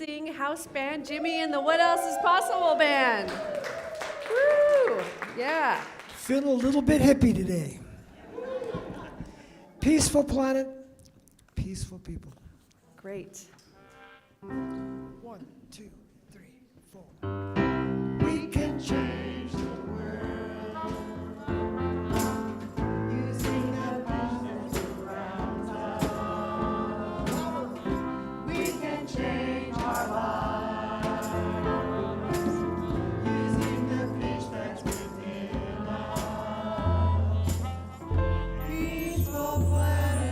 amazing house band, Jimmy and the What Else Is Possible band. Woo! Yeah. Feeling a little bit hippie today. Peaceful planet, peaceful people. Great. 1, 2, 3, 4. We can change the world using the power that surrounds us. We can change our lives using the peace that's within us. Peaceful planet.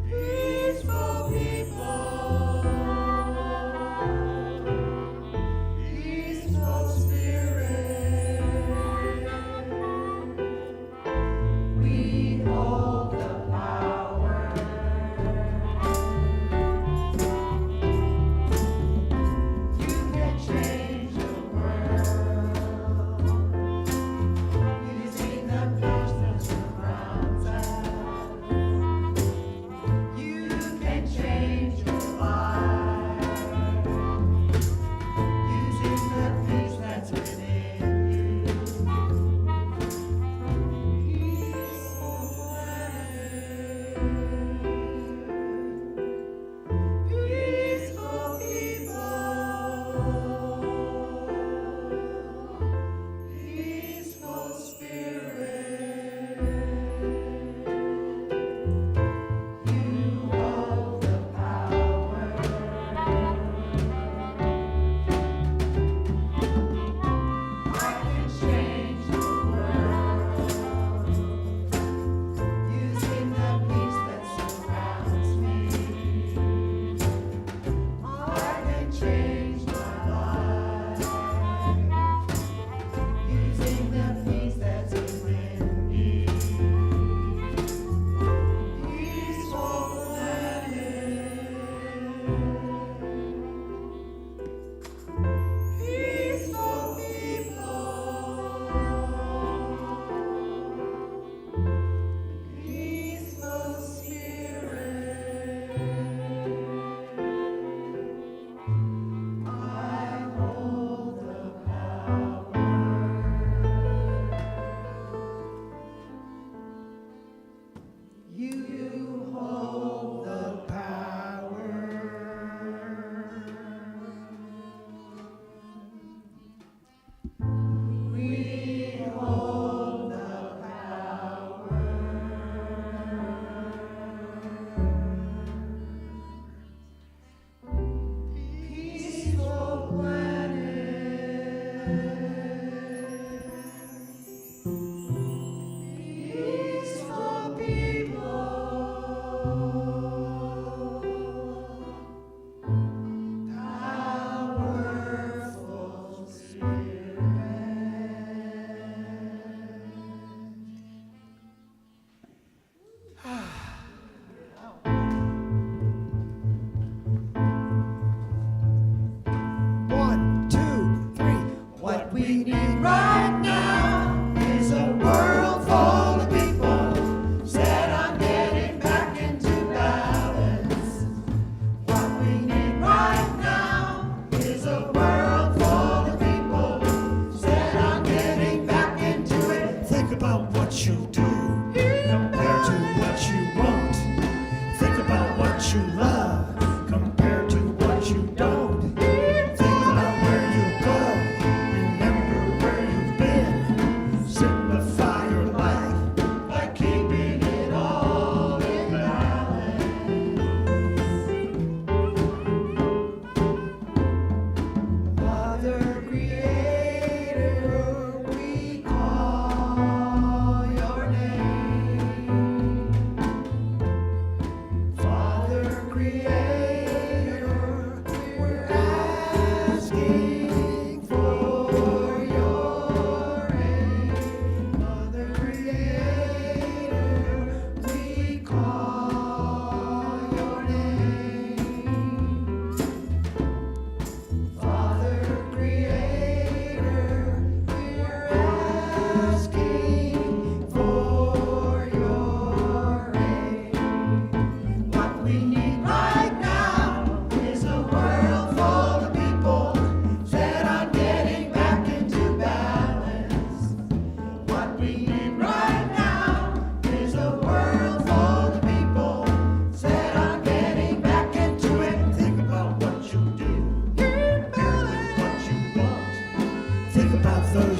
Peaceful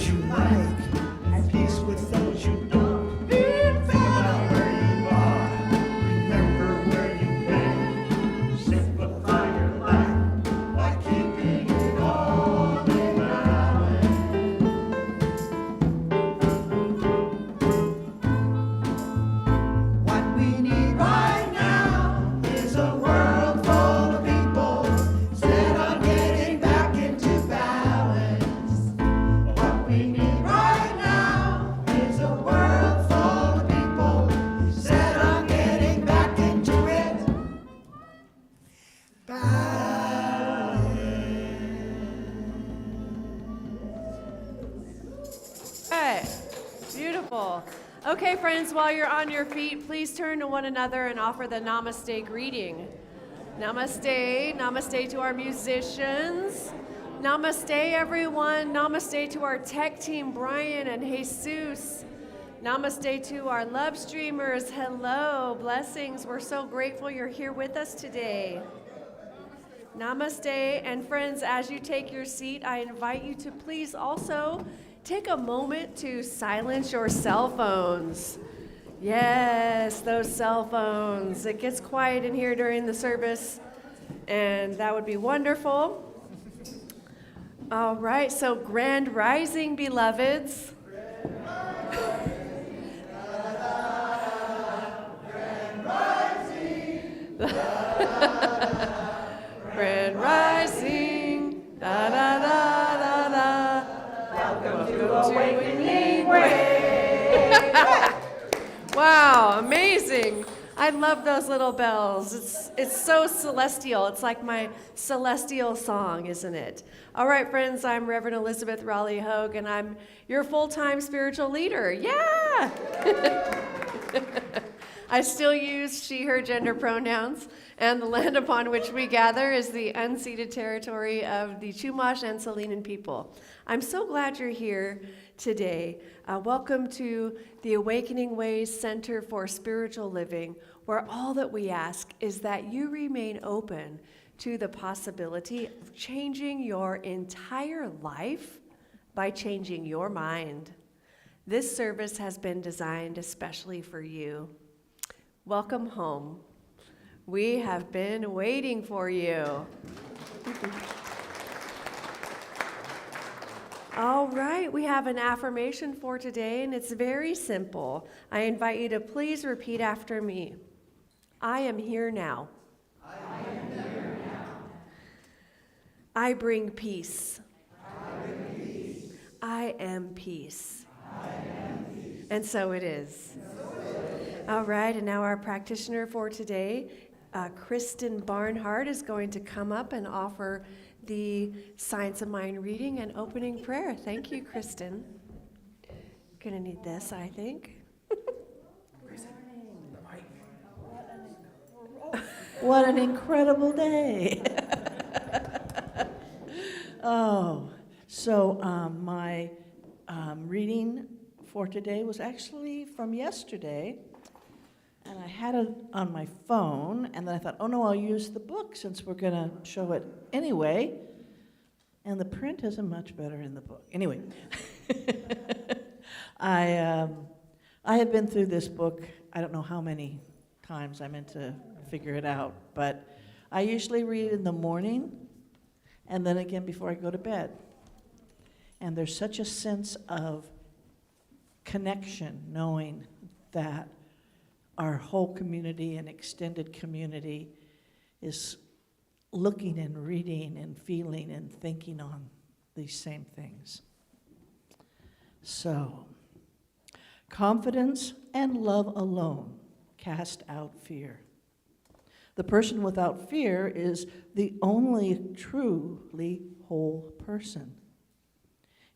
those you like, at peace with those you don't. Think about where you are, remember where you've been. Simplify your life by keeping it all in balance. What we need right now is a world full of people set on getting back into balance. What we need right now is a world full of people set on getting back into it. Hey, beautiful. Okay, friends, while you're on your feet, please turn to one another and offer the Namaste greeting. Namaste, namaste to our musicians. Namaste, everyone. Namaste to our tech team, Brian and Jesus. Namaste to our love streamers. Hello, blessings. We're so grateful you're here with us today. Namaste, and friends, as you take your seat, I invite you to please also take a moment to silence your cell phones. Yes, those cell phones. It gets quiet in here during the service, and that would be wonderful. All right, so grand rising, beloveds. Grand rising, da da da da da. Welcome to Awakening Way. Wow, amazing. I love those little bells. It's so celestial. It's like my celestial song, isn't it? All right, friends, I'm Reverend Elizabeth Rowley Hogue, and I'm your full-time spiritual leader. Yeah! I still use she, her gender pronouns, and the land upon which we gather is the unceded territory of the Chumash and Salinan people. I'm so glad you're here today. Welcome to the Awakening Ways Center for Spiritual Living, where all that we ask is that you remain open to the possibility of changing your entire life by changing your mind. This service has been designed especially for you. Welcome home. We have been waiting for you. All right, we have an affirmation for today, and it's very simple. I invite you to please repeat after me. I am here now. I am here now. I bring peace. I bring peace. I am peace. I am peace. And so it is. All right, and now our practitioner for today, Kristen Barnhart, is going to come up and offer the Science of Mind reading and opening prayer. Thank you, Kristen. Gonna need this, I think. What an incredible day. My reading for today was actually from yesterday, and I had it on my phone, and then I thought, oh no, I'll use the book since we're going to show it anyway, and the print isn't much better in the book. Anyway, I have been through this book, I don't know how many times I meant to figure it out, but I usually read it in the morning and then again before I go to bed. And there's such a sense of connection, knowing that our whole community and extended community is looking and reading and feeling and thinking on these same things. So, confidence and love alone cast out fear. The person without fear is the only truly whole person.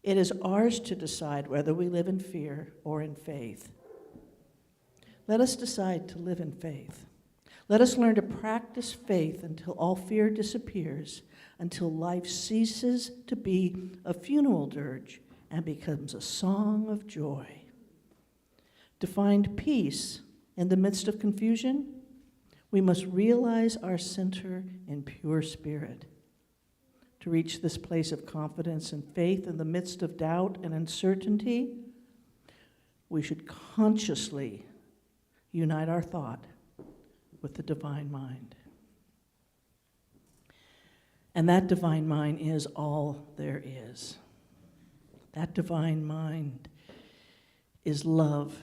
It is ours to decide whether we live in fear or in faith. Let us decide to live in faith. Let us learn to practice faith until all fear disappears, until life ceases to be a funeral dirge and becomes a song of joy. To find peace in the midst of confusion, we must realize our center in pure spirit. to reach this place of confidence and faith in the midst of doubt and uncertainty, we should consciously unite our thought with the divine mind. And that divine mind is all there is. That divine mind is love.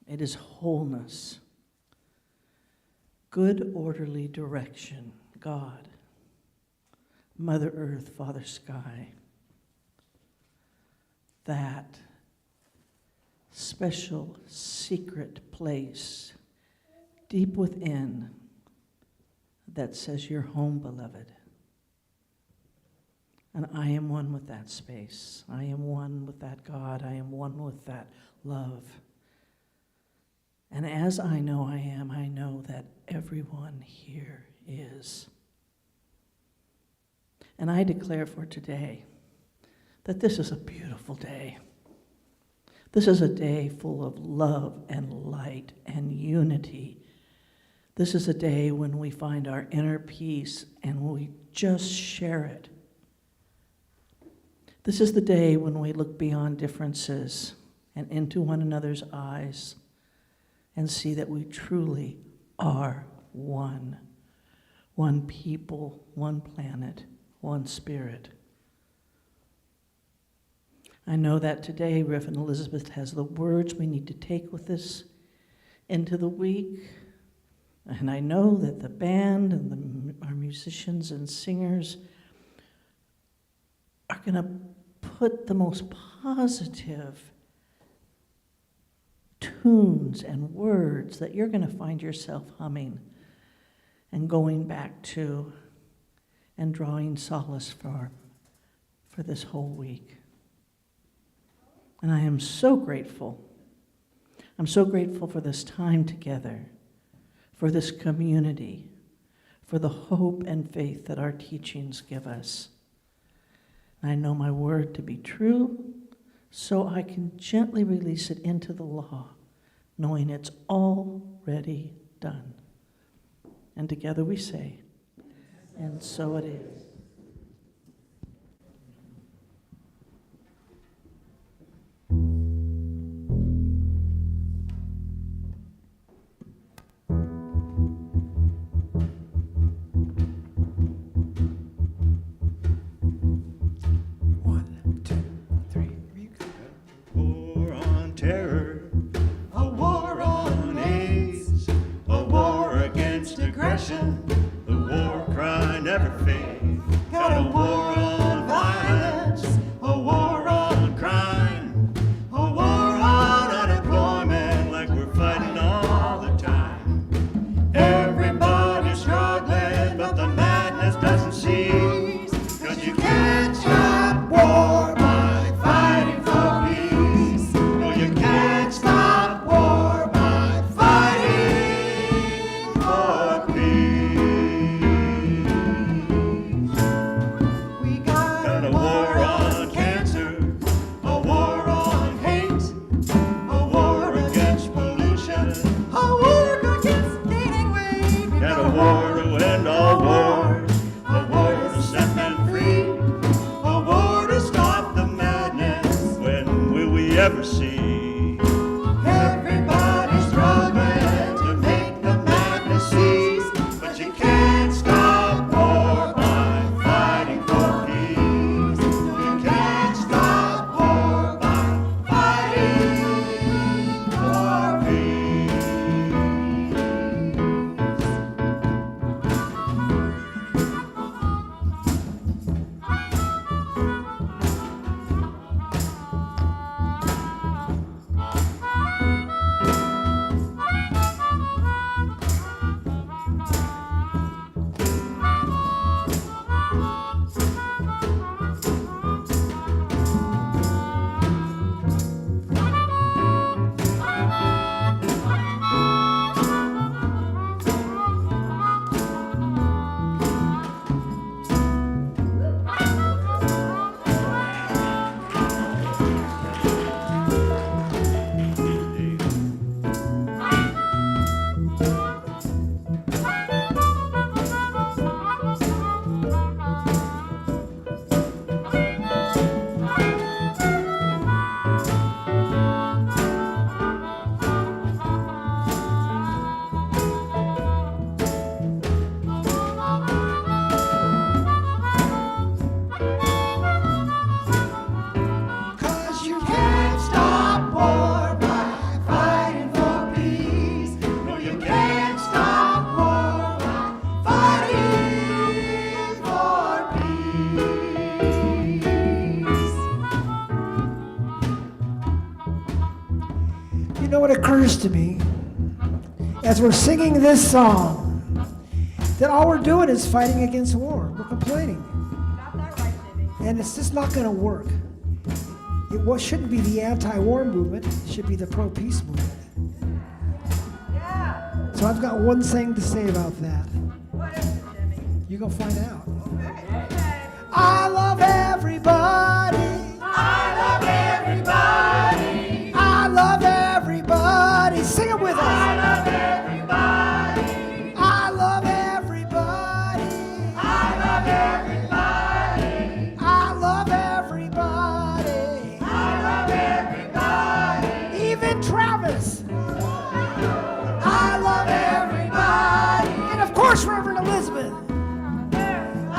It is wholeness. Good, orderly direction. God. Mother Earth, Father Sky. That special, secret place deep within that says, "You're home, beloved." And I am one with that space. I am one with that God. I am one with that love. And as I know I am, I know that everyone here is. And I declare for today that this is a beautiful day. This is a day full of love and light and unity. This is a day when we find our inner peace and we just share it. This is the day when we look beyond differences and into one another's eyes and see that we truly are one. One people, one planet, one spirit. I know that today Reverend Elizabeth has the words we need to take with us into the week. And I know that the band and our musicians and singers are going to put the most positive tunes and words that you're going to find yourself humming and going back to and drawing solace for this whole week. And I am so grateful. I'm so grateful for this time together, for this community, for the hope and faith that our teachings give us. I know my word to be true, so I can gently release it into the law, knowing it's already done. And together we say, and so it is. War on terror, a war on AIDS, a war against aggression, the war cry never fades. Got a war on violence, a war on crime, a war on unemployment like we're fighting all the time. Everybody's struggling, but the madness doesn't cease, 'cause you can't stop war by fighting for peace. No, you can't stop war by fighting for peace. We occurs to me as we're singing this song that all we're doing is fighting against war. We're complaining. And it's just not going to work. Shouldn't be the anti-war movement. It should be the pro-peace movement. So I've got one thing to say about that. What is it, Jimmy? You're going to find out. Okay. I love everybody. I love everybody. I love everybody. Sing it with us. I love everybody. I love everybody. I love everybody. I love everybody. I love everybody. Even Travis. I love everybody. And of course, Reverend Elizabeth.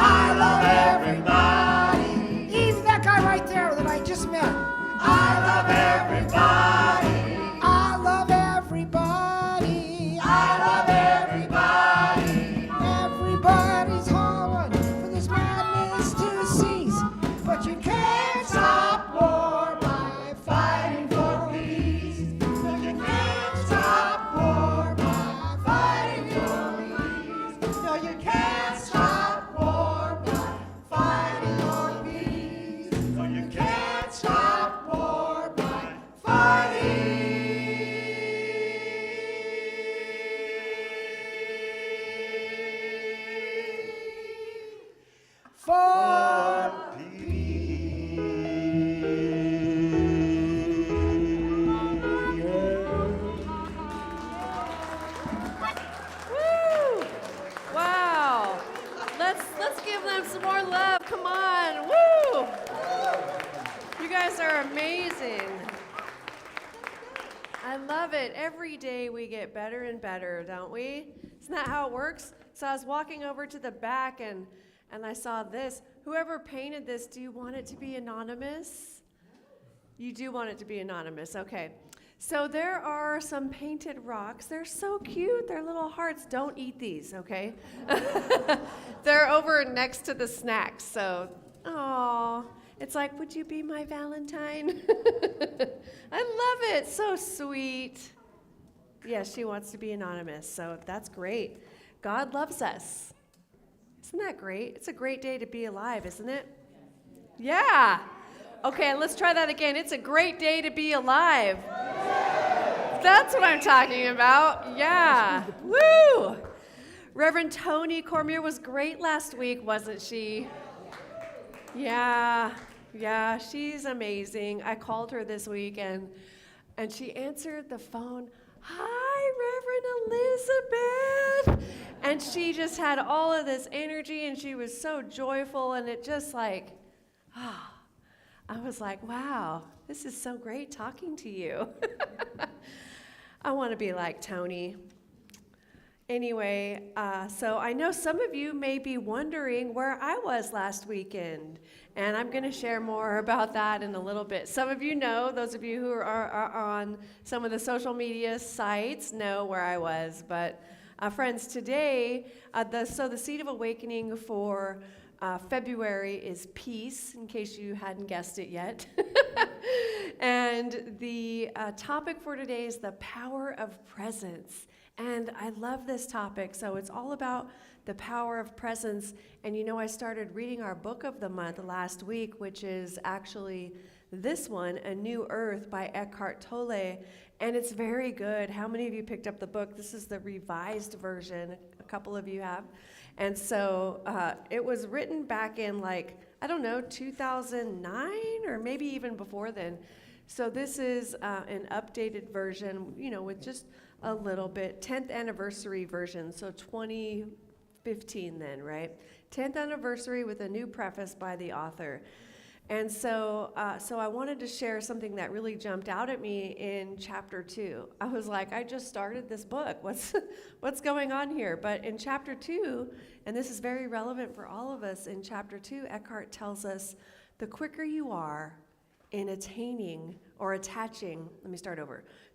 I love everybody. Even that guy right there that I just met. I love everybody. I love everybody. I love everybody. Everybody's hollering for this madness to cease. But you can't stop war by fighting for peace. But you can't stop war by fighting for peace. No, you can't stop war by fighting for peace. No, you can't stop war by fighting for Woo! Wow. Let's give them some more love. Come on. Woo! You guys are amazing. I love it. Every day we get better and better, don't we? Isn't that how it works? So I was walking over to the back and I saw this. Whoever painted this, do you want it to be anonymous? You do want it to be anonymous, okay. So there are some painted rocks. They're so cute. They're little hearts. Don't eat these, okay? They're over next to the snacks, so, aw. It's like, would you be my Valentine? I love it. So sweet. Yes, she wants to be anonymous, so that's great. God loves us. Isn't that great? It's a great day to be alive, isn't it? Yeah. Okay, let's try that again. It's a great day to be alive. That's what I'm talking about. Yeah. Woo! Reverend Tony Cormier was great last week, wasn't she? Yeah, she's amazing. I called her this week and she answered the phone. Hi, Reverend Elizabeth. And she just had all of this energy and she was so joyful and it just like, I was like, wow, this is so great talking to you. I want to be like Tony. Anyway, so I know some of you may be wondering where I was last weekend, and I'm going to share more about that in a little bit. Some of you know, those of you who are on some of the social media sites know where I was, but friends, today, the Seed of Awakening for February is peace, in case you hadn't guessed it yet. And the topic for today is the power of presence. And I love this topic, so it's all about the power of presence. And you know, I started reading our book of the month last week, which is actually this one, A New Earth by Eckhart Tolle, and it's very good. How many of you picked up the book? This is the revised version. A couple of you have. And so it was written back in 2009 or maybe even before then. So this is an updated version, with just a little bit, 10th anniversary version, so 2015 then, right? 10th anniversary with a new preface by the author. And so I wanted to share something that really jumped out at me in chapter 2. I was like, I just started this book. What's going on here? But in chapter 2, and this is very relevant for all of us, in chapter 2, Eckhart tells us, the quicker you are in attaining or attaching,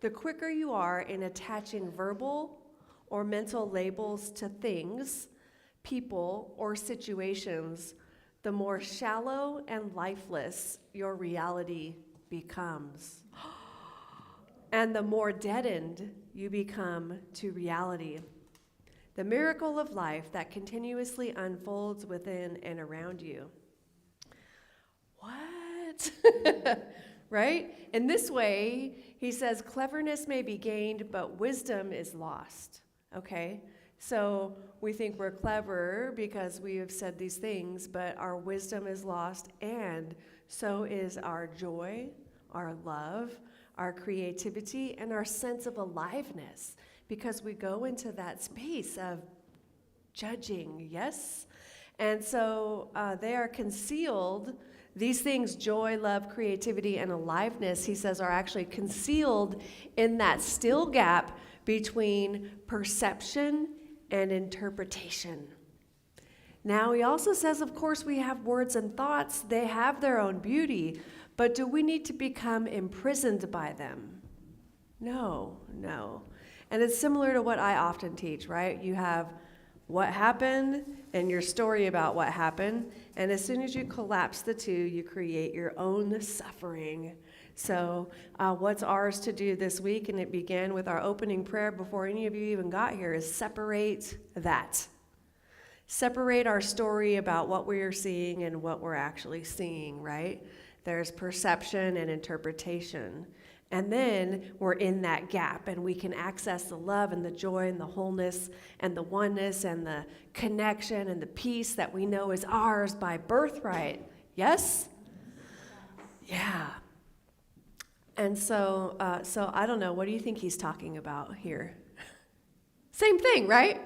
the quicker you are in attaching verbal or mental labels to things, people, or situations, the more shallow and lifeless your reality becomes. and the more deadened you become to reality. The miracle of life that continuously unfolds within and around you. What? Right? In this way, he says, cleverness may be gained, but wisdom is lost. Okay? So we think we're clever because we have said these things, but our wisdom is lost, and so is our joy, our love, our creativity, and our sense of aliveness, because we go into that space of judging, yes? And so they are concealed. These things, joy, love, creativity, and aliveness, he says, are actually concealed in that still gap between perception and interpretation. Now, he also says, of course, we have words and thoughts. They have their own beauty, but do we need to become imprisoned by them? No. And it's similar to what I often teach, right? You have what happened and your story about what happened, and as soon as you collapse the two, you create your own suffering. So what's ours to do this week, and it began with our opening prayer before any of you even got here, is separate that. Separate our story about what we are seeing and what we're actually seeing, right? There's perception and interpretation. And then we're in that gap, and we can access the love and the joy and the wholeness and the oneness and the connection and the peace that we know is ours by birthright. Yes? Yeah. And so I don't know, what do you think he's talking about here? Same thing, right?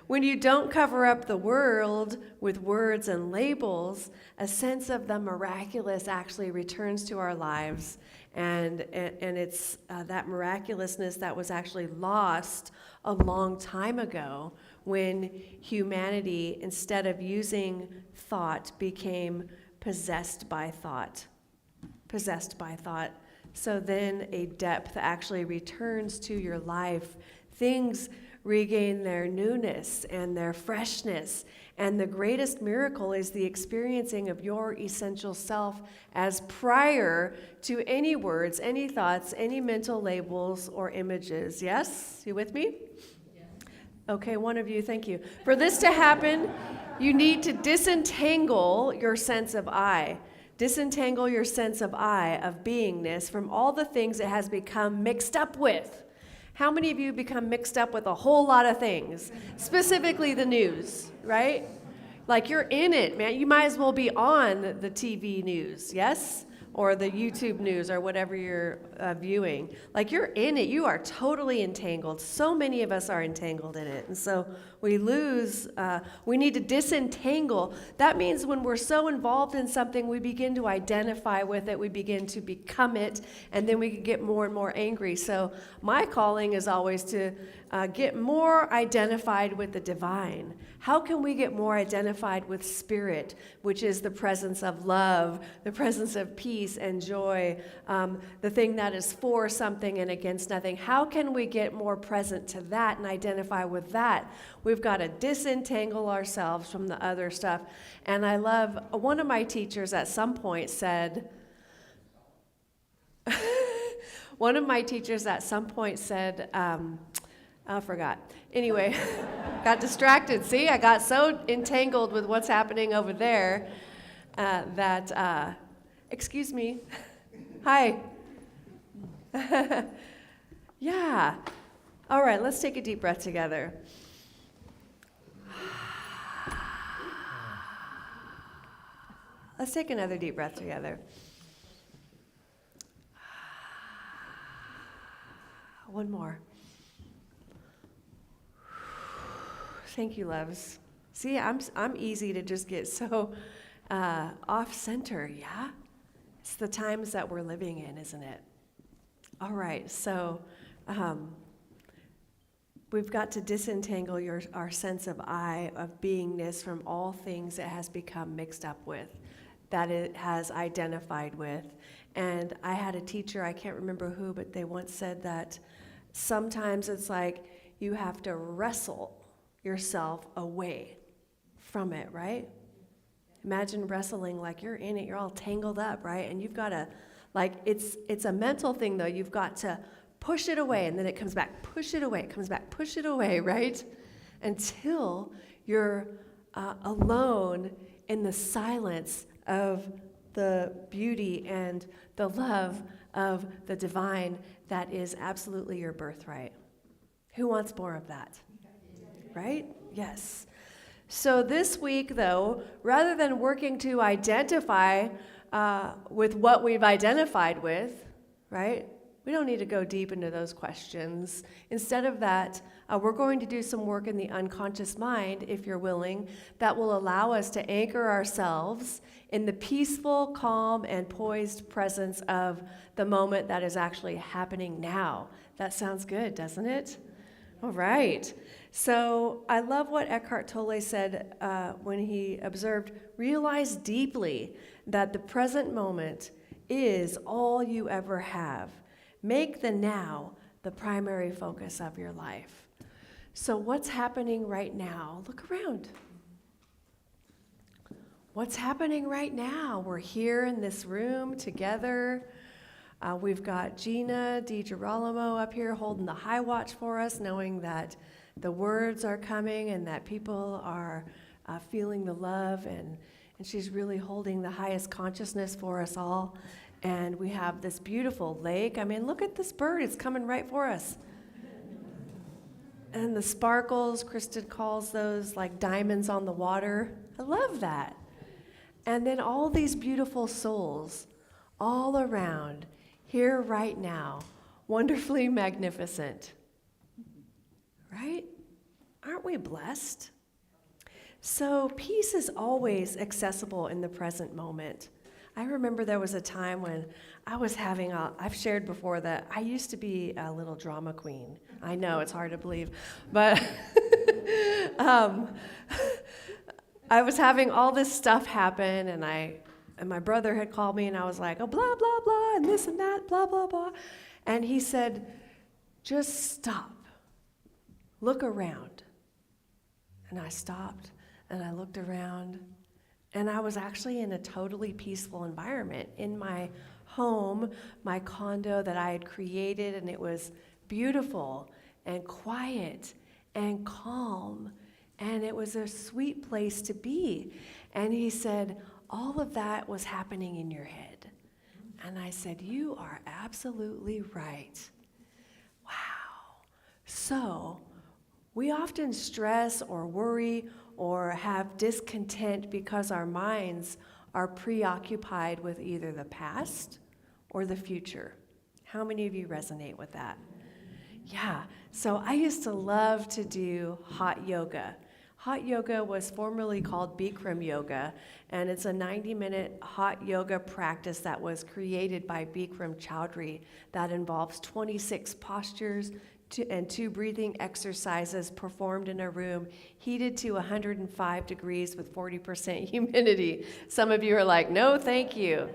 When you don't cover up the world with words and labels, a sense of the miraculous actually returns to our lives. And it's that miraculousness that was actually lost a long time ago when humanity, instead of using thought, became possessed by thought. Possessed by thought. So then a depth actually returns to your life. Things regain their newness and their freshness. And the greatest miracle is the experiencing of your essential self as prior to any words, any thoughts, any mental labels or images. Yes? You with me? Yes. Okay, one of you, thank you. For this to happen, you need to disentangle your sense of I. Disentangle your sense of I, of beingness, from all the things it has become mixed up with. How many of you become mixed up with a whole lot of things? Specifically the news, right? Like you're in it, man. You might as well be on the TV news, yes? Or the YouTube news or whatever you're viewing. Like you're in it. You are totally entangled. So many of us are entangled in it. And so we need to disentangle. That means when we're so involved in something, we begin to identify with it. We begin to become it. And then we can get more and more angry. So my calling is always to get more identified with the divine. How can we get more identified with spirit, which is the presence of love, the presence of peace and joy, the thing that is for something and against nothing? How can we get more present to that and identify with that? We've got to disentangle ourselves from the other stuff. And I love, one of my teachers at some point said, I forgot. Anyway, got distracted. See, I got so entangled with what's happening over there excuse me. Hi. Yeah. All right, let's take a deep breath together. Let's take another deep breath together. One more. Thank you, loves. See, I'm easy to just get so off center, yeah? It's the times that we're living in, isn't it? All right, so we've got to disentangle our sense of I, of beingness, from all things it has become mixed up with, that it has identified with. And I had a teacher, I can't remember who, but they once said that sometimes it's like you have to wrestle yourself away from it, right? Imagine wrestling, like you're in it, you're all tangled up, right? And you've got to Like it's a mental thing though. You've got to push it away, and then it comes back, push it away, it comes back, push it away, right? Until you're alone in the silence of the beauty and the love of the divine that is absolutely your birthright. Who wants more of that? Right? Yes. So this week, though, rather than working to identify with what we've identified with, right? We don't need to go deep into those questions. Instead of that, we're going to do some work in the unconscious mind, if you're willing, that will allow us to anchor ourselves in the peaceful, calm, and poised presence of the moment that is actually happening now. That sounds good, doesn't it? All right. So I love what Eckhart Tolle said when he observed, realize deeply that the present moment is all you ever have. Make the now the primary focus of your life. So what's happening right now? Look around. What's happening right now? We're here in this room together. We've got Gina DiGirolamo up here holding the high watch for us, knowing that the words are coming and that people are feeling the love, and she's really holding the highest consciousness for us all. And we have this beautiful lake. I mean, look at this bird. It's coming right for us. And the sparkles, Kristen calls those like diamonds on the water. I love that. And then all these beautiful souls all around, here right now, wonderfully magnificent. Right? Aren't we blessed? So peace is always accessible in the present moment. I remember there was a time when I was I've shared before that I used to be a little drama queen. I know, it's hard to believe, but I was having all this stuff happen, and my brother had called me, and I was like, oh, blah, blah, blah, and this and that, blah, blah, blah. And he said, just stop. Look around. And I stopped, and I looked around, and I was actually in a totally peaceful environment in my home, my condo that I had created, and it was beautiful and quiet and calm, and it was a sweet place to be. And he said, all of that was happening in your head. And I said, you are absolutely right. Wow. So we often stress or worry or have discontent because our minds are preoccupied with either the past or the future. How many of you resonate with that? Yeah, so I used to love to do hot yoga. Hot yoga was formerly called Bikram yoga, and it's a 90-minute hot yoga practice that was created by Bikram Chowdhury that involves 26 postures and 2 breathing exercises performed in a room heated to 105 degrees with 40% humidity. Some of you are like, no, thank you.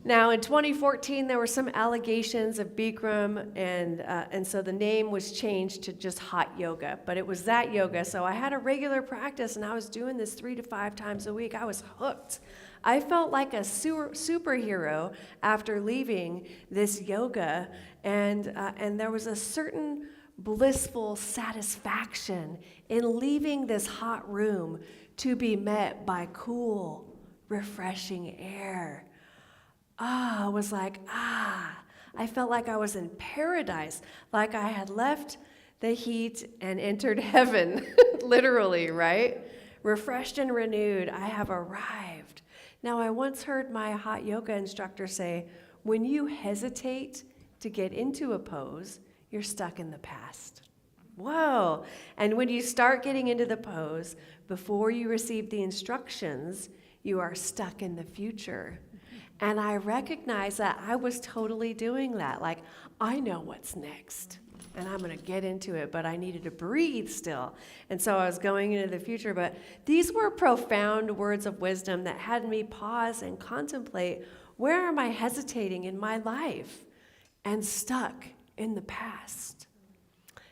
Now, in 2014, there were some allegations of Bikram, and so the name was changed to just hot yoga, but it was that yoga. So I had a regular practice, and I was doing this 3 to 5 times a week. I was hooked. I felt like a superhero after leaving this yoga, and there was a certain blissful satisfaction in leaving this hot room to be met by cool, refreshing air. I was like, I felt like I was in paradise, like I had left the heat and entered heaven, literally, right? Refreshed and renewed, I have arrived. Now, I once heard my hot yoga instructor say, when you hesitate to get into a pose, you're stuck in the past. Whoa. And when you start getting into the pose, before you receive the instructions, you are stuck in the future. And I recognized that I was totally doing that. Like, I know what's next, and I'm going to get into it, but I needed to breathe still. And so I was going into the future. But these were profound words of wisdom that had me pause and contemplate, where am I hesitating in my life and stuck in the past?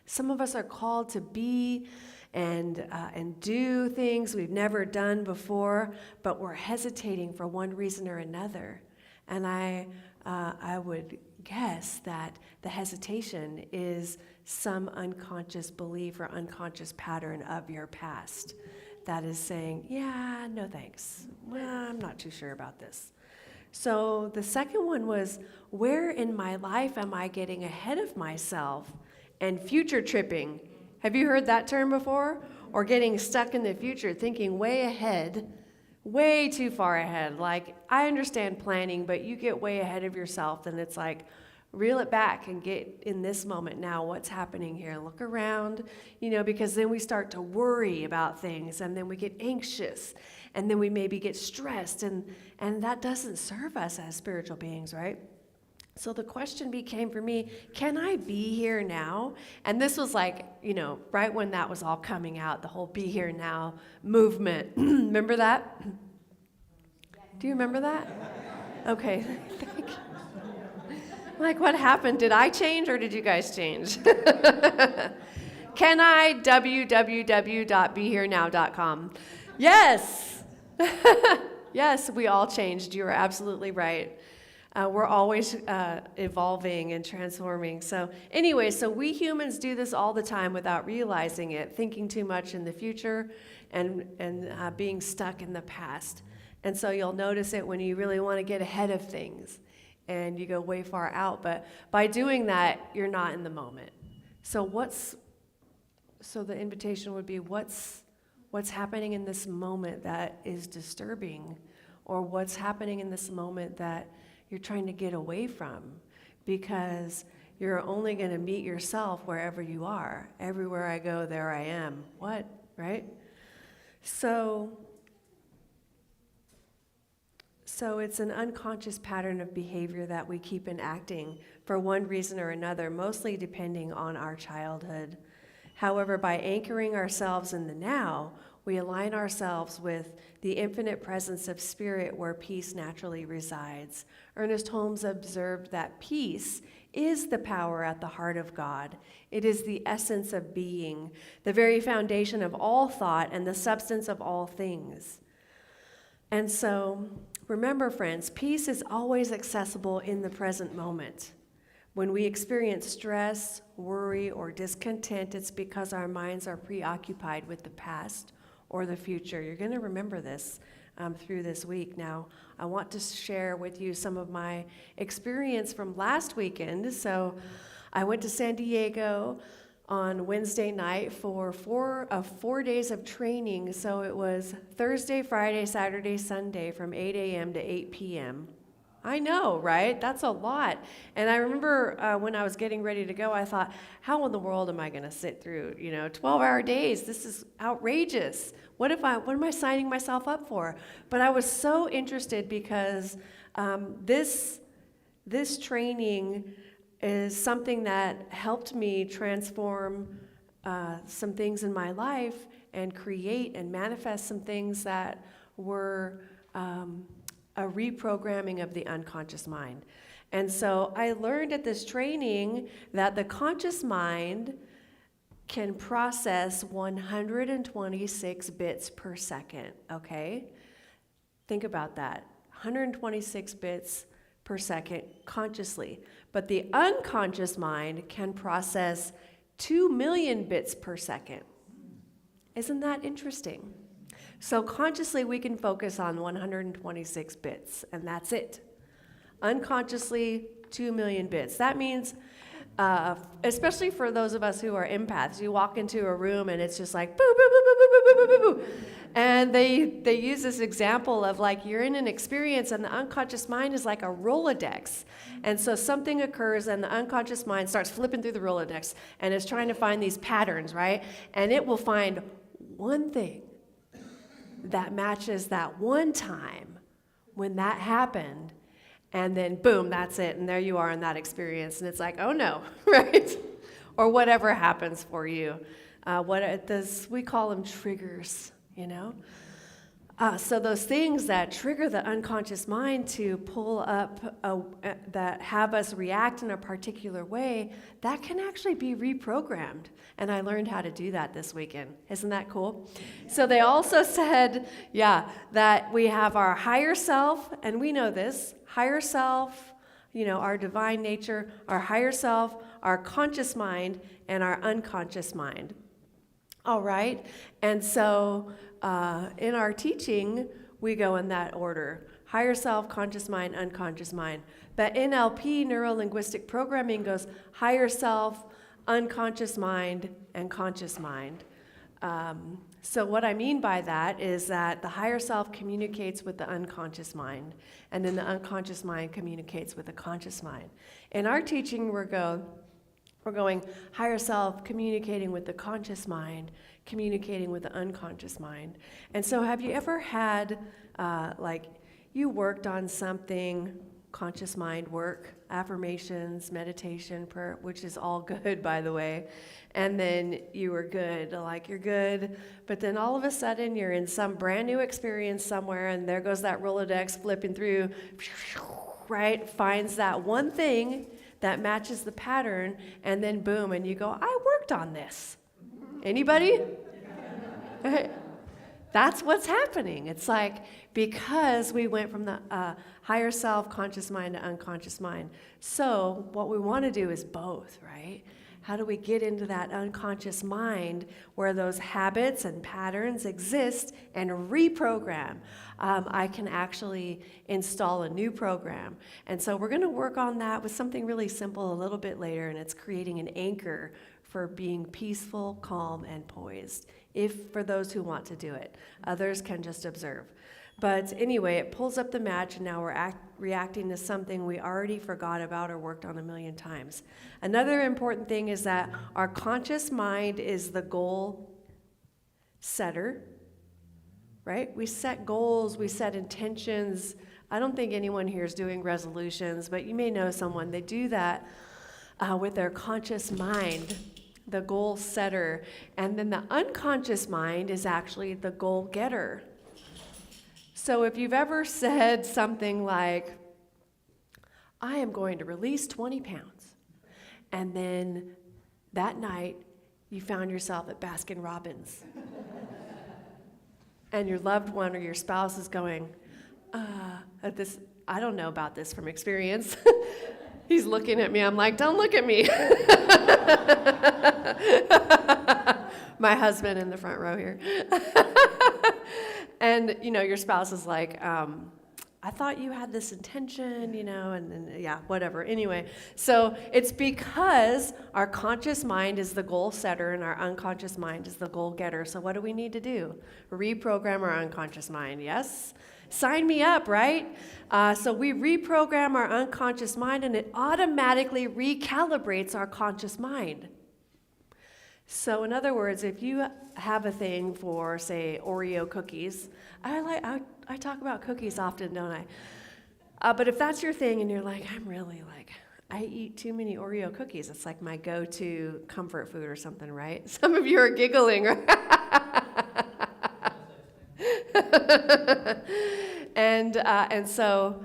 Some of us are called to be and do things we've never done before, but we're hesitating for one reason or another. And I would guess that the hesitation is some unconscious belief or unconscious pattern of your past that is saying, yeah, no thanks. Well, I'm not too sure about this. So the second one was, where in my life am I getting ahead of myself and future tripping? Have you heard that term before? Or getting stuck in the future, thinking way ahead, way too far ahead. Like, I understand planning, but you get way ahead of yourself, and it's like, reel it back and get in this moment now. What's happening here? Look around, because then we start to worry about things, and then we get anxious, and then we maybe get stressed, and that doesn't serve us as spiritual beings, right? So the question became for me, can I be here now? And this was like, right when that was all coming out, the whole be here now movement. Remember that? Do you remember that? Okay, thank you. Like, what happened? Did I change or did you guys change? Can I? www.BeHereNow.com. Yes. Yes, we all changed. You are absolutely right. We're always evolving and transforming. So anyway, so we humans do this all the time without realizing it, thinking too much in the future and being stuck in the past. And so you'll notice it when you really want to get ahead of things and you go way far out. But by doing that, you're not in the moment. So the invitation would be, what's happening in this moment that is disturbing, or what's happening in this moment that you're trying to get away from, because you're only going to meet yourself wherever you are. Everywhere I go, there I am. What, right? So it's an unconscious pattern of behavior that we keep enacting for one reason or another, mostly depending on our childhood. However, by anchoring ourselves in the now, we align ourselves with the infinite presence of spirit where peace naturally resides. Ernest Holmes observed that peace is the power at the heart of God. It is the essence of being, the very foundation of all thought and the substance of all things. And so, remember, friends, peace is always accessible in the present moment. When we experience stress, worry, or discontent, it's because our minds are preoccupied with the past or the future. You're going to remember this through this week. Now, I want to share with you some of my experience from last weekend. So I went to San Diego on Wednesday night for 4 days of training. So it was Thursday, Friday, Saturday, Sunday from 8 a.m. to 8 p.m. I know, right? That's a lot. And I remember when I was getting ready to go, I thought, how in the world am I going to sit through, 12-hour days? This is outrageous. What am I signing myself up for? But I was so interested because this training is something that helped me transform some things in my life and create and manifest some things that were a reprogramming of the unconscious mind. And so I learned at this training that the conscious mind can process 126 bits per second, okay? Think about that, 126 bits per second consciously. But the unconscious mind can process 2 million bits per second. Isn't that interesting? So consciously, we can focus on 126 bits, and that's it. Unconsciously, 2 million bits. That means, especially for those of us who are empaths, you walk into a room and it's just like, boo, boo, boo, boo, boo, boo, boo, boo, boo. And they use this example of like, you're in an experience and the unconscious mind is like a Rolodex. And so something occurs and the unconscious mind starts flipping through the Rolodex and is trying to find these patterns, right? And it will find one thing that matches that one time when that happened, and then boom, that's it, and there you are in that experience, and it's like, oh no, right? Or whatever happens for you. We call them triggers, So those things that trigger the unconscious mind to pull up, that have us react in a particular way, that can actually be reprogrammed. And I learned how to do that this weekend. Isn't that cool? So they also said, that we have our higher self, and we know this, higher self, our divine nature, our higher self, our conscious mind, and our unconscious mind. All right? And so in our teaching, we go in that order. Higher self, conscious mind, unconscious mind. But NLP, neuro-linguistic programming, goes higher self, unconscious mind, and conscious mind. So what I mean by that is that the higher self communicates with the unconscious mind, and then the unconscious mind communicates with the conscious mind. In our teaching, we're going higher self communicating with the conscious mind, communicating with the unconscious mind. And so have you ever had, you worked on something, conscious mind work, affirmations, meditation, prayer, which is all good, by the way, and then you were good, you're good, but then all of a sudden you're in some brand new experience somewhere, and there goes that Rolodex flipping through, right, finds that one thing that matches the pattern, and then boom, and you go, I worked on this. Anybody? That's what's happening. It's because we went from the higher self, conscious mind to unconscious mind. So what we want to do is both, right? How do we get into that unconscious mind where those habits and patterns exist and reprogram? I can actually install a new program. And so we're going to work on that with something really simple a little bit later, and it's creating an anchor for being peaceful, calm, and poised, for those who want to do it. Others can just observe. But anyway, it pulls up the match, and now we're reacting to something we already forgot about or worked on a million times. Another important thing is that our conscious mind is the goal setter, right? We set goals, we set intentions. I don't think anyone here is doing resolutions, but you may know someone. They do that with their conscious mind, the goal setter. And then the unconscious mind is actually the goal getter. So if you've ever said something like, I am going to release 20 pounds, and then that night you found yourself at Baskin Robbins, and your loved one or your spouse is going, I don't know about this from experience. He's looking at me. I'm like, don't look at me. My husband in the front row here. And, your spouse is like, I thought you had this intention, and yeah, whatever. Anyway, so it's because our conscious mind is the goal setter and our unconscious mind is the goal getter. So what do we need to do? Reprogram our unconscious mind, yes? Sign me up, right? So we reprogram our unconscious mind, and it automatically recalibrates our conscious mind. So in other words, if you have a thing for, say, Oreo cookies, I talk about cookies often, don't I? But if that's your thing and you're like, I eat too many Oreo cookies, it's like my go-to comfort food or something, right? Some of you are giggling, right? And so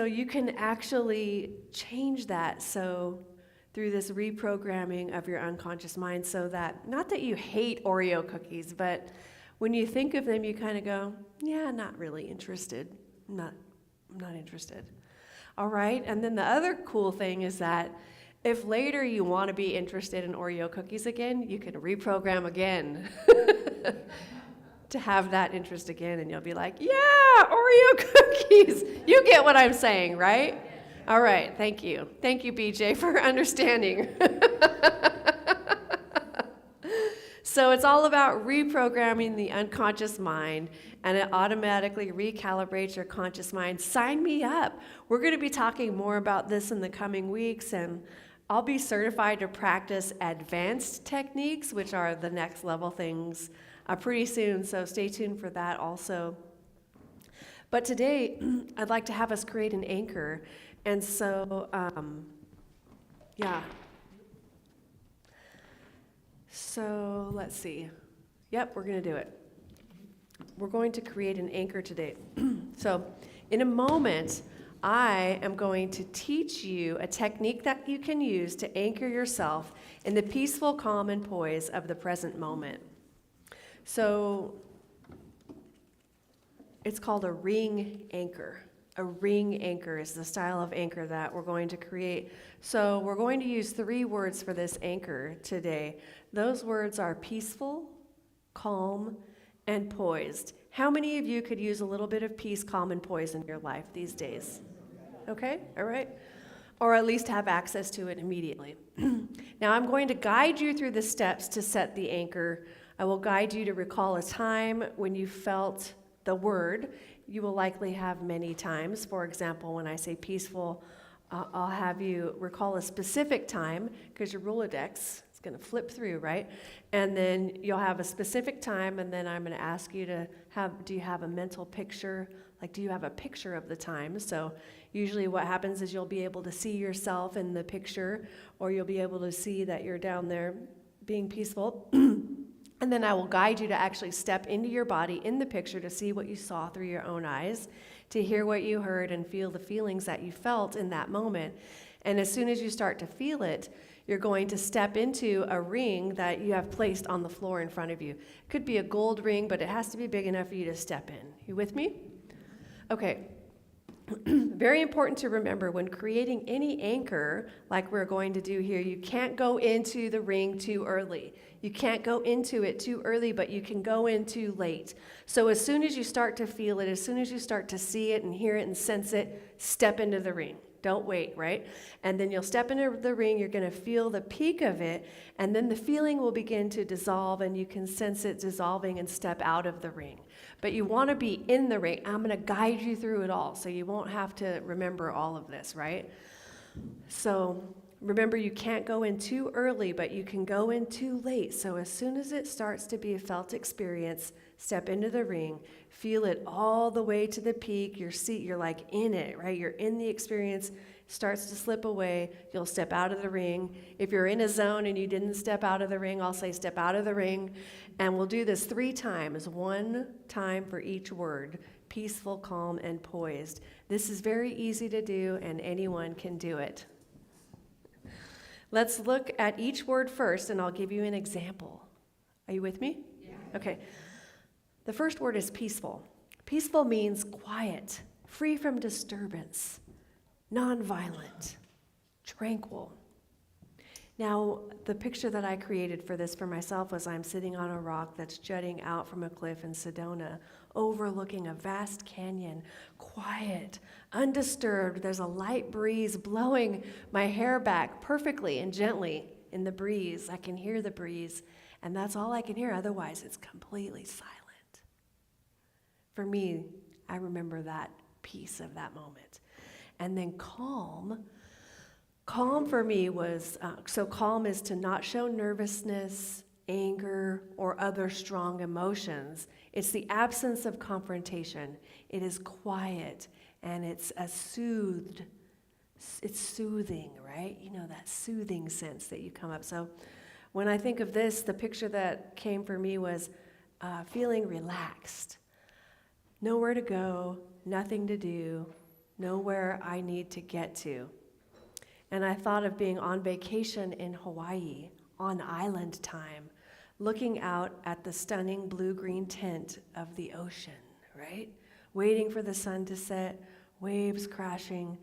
you can actually change that. So through this reprogramming of your unconscious mind, so that, not that you hate Oreo cookies, but when you think of them, you kind of go, yeah, not really interested. I'm not interested. All right? And then the other cool thing is that if later you want to be interested in Oreo cookies again, you can reprogram again to have that interest again, and you'll be like, yeah, Oreo cookies. You get what I'm saying, right? All right, thank you. Thank you, BJ, for understanding. So it's all about reprogramming the unconscious mind, and it automatically recalibrates your conscious mind. Sign me up. We're going to be talking more about this in the coming weeks, and I'll be certified to practice advanced techniques, which are the next level things, pretty soon, so stay tuned for that also. But today, I'd like to have us create an anchor. And so, So let's see. Yep, we're going to do it. We're going to create an anchor today. So in a moment, I am going to teach you a technique that you can use to anchor yourself in the peaceful calm and poise of the present moment. So it's called a ring anchor. A ring anchor is the style of anchor that we're going to create. So we're going to use 3 words for this anchor today. Those words are peaceful, calm, and poised. How many of you could use a little bit of peace, calm, and poise in your life these days? Okay, all right. Or at least have access to it immediately. Now I'm going to guide you through the steps to set the anchor. I will guide you to recall a time when you felt the word. You will likely have many times. For example, when I say peaceful, I'll have you recall a specific time, because your Rolodex is going to flip through, right? And then you'll have a specific time, and then I'm going to ask you to do you have a mental picture? Like, do you have a picture of the time? So usually what happens is you'll be able to see yourself in the picture, or you'll be able to see that you're down there being peaceful. And then I will guide you to actually step into your body in the picture to see what you saw through your own eyes, to hear what you heard and feel the feelings that you felt in that moment. And as soon as you start to feel it, you're going to step into a ring that you have placed on the floor in front of you. It could be a gold ring, but it has to be big enough for you to step in. You with me? Okay. Very important to remember when creating any anchor, like we're going to do here, you can't go into the ring too early. You can't go into it too early, but you can go in too late. So as soon as you start to feel it, as soon as you start to see it and hear it and sense it, step into the ring. Don't wait, right? And then you'll step into the ring, you're going to feel the peak of it, and then the feeling will begin to dissolve, and you can sense it dissolving and step out of the ring. But you want to be in the ring. I'm going to guide you through it all, so you won't have to remember all of this, right? So remember, you can't go in too early, but you can go in too late. So as soon as it starts to be a felt experience, step into the ring, feel it all the way to the peak. You're like in it, right? You're in the experience, starts to slip away. You'll step out of the ring. If you're in a zone and you didn't step out of the ring, I'll say step out of the ring. And we'll do this 3 times, 1 time for each word: peaceful, calm, and poised. This is very easy to do, and anyone can do it. Let's look at each word first, and I'll give you an example. Are you with me? Yeah. Okay. The first word is peaceful. Peaceful means quiet, free from disturbance, nonviolent, tranquil. Now, the picture that I created for this for myself was I'm sitting on a rock that's jutting out from a cliff in Sedona, overlooking a vast canyon, quiet, undisturbed. There's a light breeze blowing my hair back perfectly and gently in the breeze. I can hear the breeze, and that's all I can hear. Otherwise, it's completely silent. For me, I remember that piece of that moment. And then calm. Calm for me was, calm is to not show nervousness, anger, or other strong emotions. It's the absence of confrontation. It is quiet, and it's soothing, right? You know, that soothing sense that you come up. So when I think of this, the picture that came for me was feeling relaxed. Nowhere to go, nothing to do, nowhere I need to get to. And I thought of being on vacation in Hawaii, on island time, looking out at the stunning blue-green tint of the ocean, right? Waiting for the sun to set, waves crashing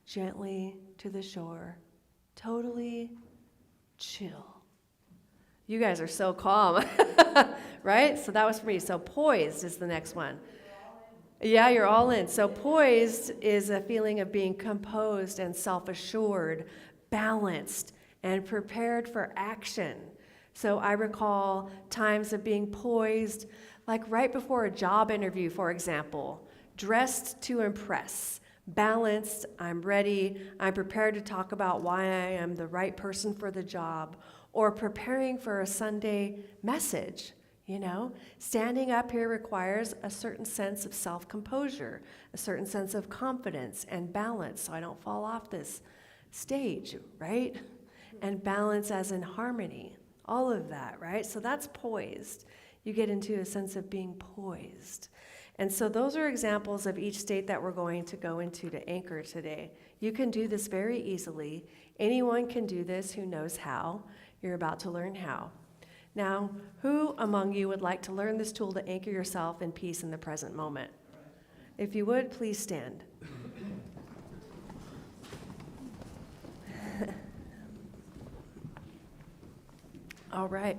gently to the shore, totally chill. You guys are so calm, right? So that was for me. So poised is the next one. Yeah, you're all in. So poised is a feeling of being composed and self-assured, balanced, and prepared for action. So I recall times of being poised, like right before a job interview, for example, dressed to impress, balanced, I'm ready, I'm prepared to talk about why I am the right person for the job, or preparing for a Sunday message. You know, standing up here requires a certain sense of self-composure, a certain sense of confidence and balance, so I don't fall off this stage, right? And balance as in harmony, all of that, right? So that's poised. You get into a sense of being poised. And so those are examples of each state that we're going to go into to anchor today. You can do this very easily. Anyone can do this who knows how. You're about to learn how. Now, who among you would like to learn this tool to anchor yourself in peace in the present moment? If you would, please stand. All right.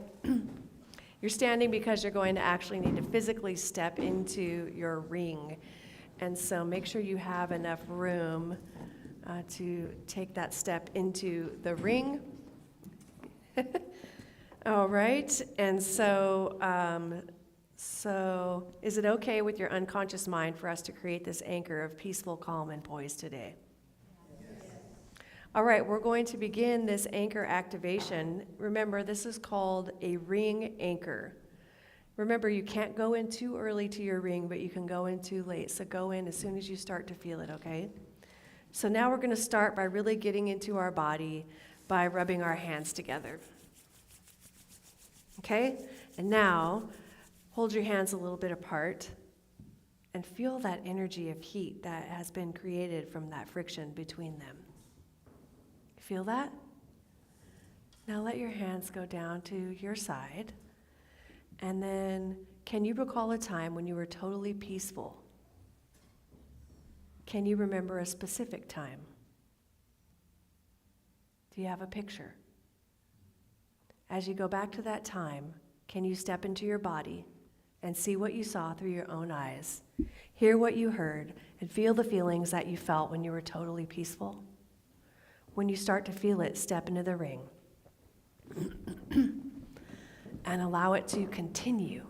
You're standing because you're going to actually need to physically step into your ring. And so make sure you have enough room to take that step into the ring. All right. And so is it okay with your unconscious mind for us to create this anchor of peaceful, calm, and poise today? All right, we're going to begin this anchor activation. Remember, this is called a ring anchor. Remember, you can't go in too early to your ring, but you can go in too late. So go in as soon as you start to feel it, okay? So now we're going to start by really getting into our body by rubbing our hands together. Okay? And now, hold your hands a little bit apart and feel that energy of heat that has been created from that friction between them. Feel that? Now let your hands go down to your side. And then, can you recall a time when you were totally peaceful? Can you remember a specific time? Do you have a picture? As you go back to that time, can you step into your body and see what you saw through your own eyes? Hear what you heard and feel the feelings that you felt when you were totally peaceful? When you start to feel it, step into the ring. And allow it to continue.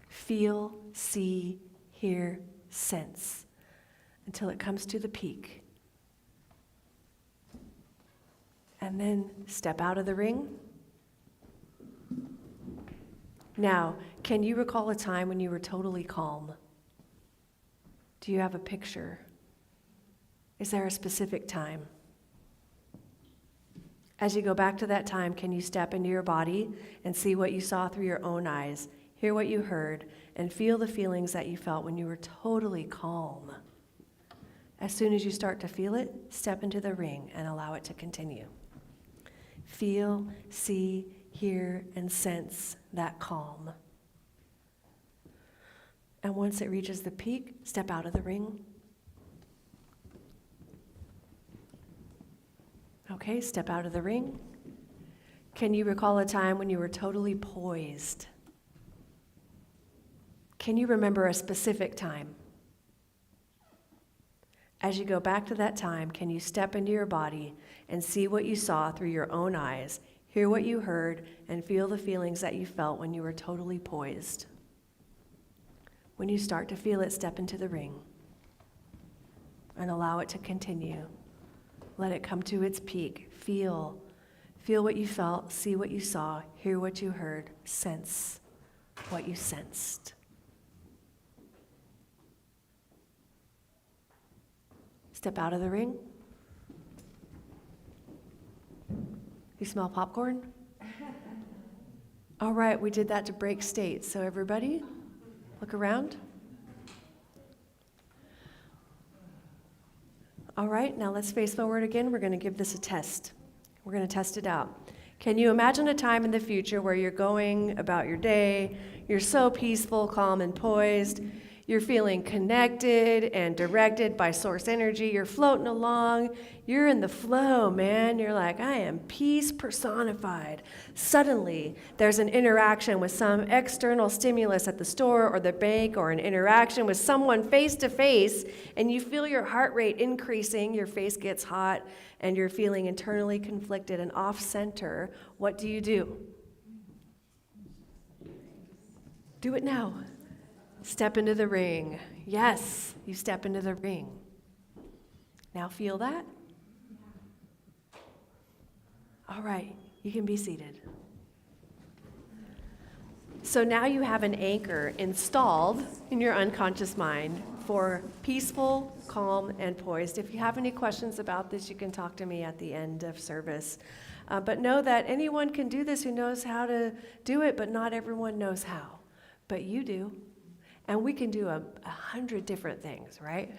Feel, see, hear, sense, until it comes to the peak. And then step out of the ring. Now, can you recall a time when you were totally calm? Do you have a picture? Is there a specific time? As you go back to that time, can you step into your body and see what you saw through your own eyes, hear what you heard, and feel the feelings that you felt when you were totally calm? As soon as you start to feel it, step into the ring and allow it to continue. Feel, see, hear, and sense that calm. And once it reaches the peak, step out of the ring. Okay, step out of the ring. Can you recall a time when you were totally poised? Can you remember a specific time? As you go back to that time, can you step into your body and see what you saw through your own eyes, hear what you heard, and feel the feelings that you felt when you were totally poised? When you start to feel it, step into the ring and allow it to continue. Let it come to its peak. Feel what you felt, see what you saw, hear what you heard, sense what you sensed. Step out of the ring. You smell popcorn? All right, we did that to break state. So everybody, look around. All right, now let's face forward again. We're going to give this a test. We're going to test it out. Can you imagine a time in the future where you're going about your day, you're so peaceful, calm, and poised, you're feeling connected and directed by source energy, you're floating along, you're in the flow, man. You're like, I am peace personified. Suddenly, there's an interaction with some external stimulus at the store or the bank, or an interaction with someone face to face, and you feel your heart rate increasing, your face gets hot, and you're feeling internally conflicted and off-center. What do? Do it now. Step into the ring. Yes, you step into the ring. Now feel that? All right, you can be seated. So now you have an anchor installed in your unconscious mind for peaceful, calm, and poised. If you have any questions about this, you can talk to me at the end of service. But know that anyone can do this who knows how to do it, but not everyone knows how. But you do. And we can do 100 different things, right?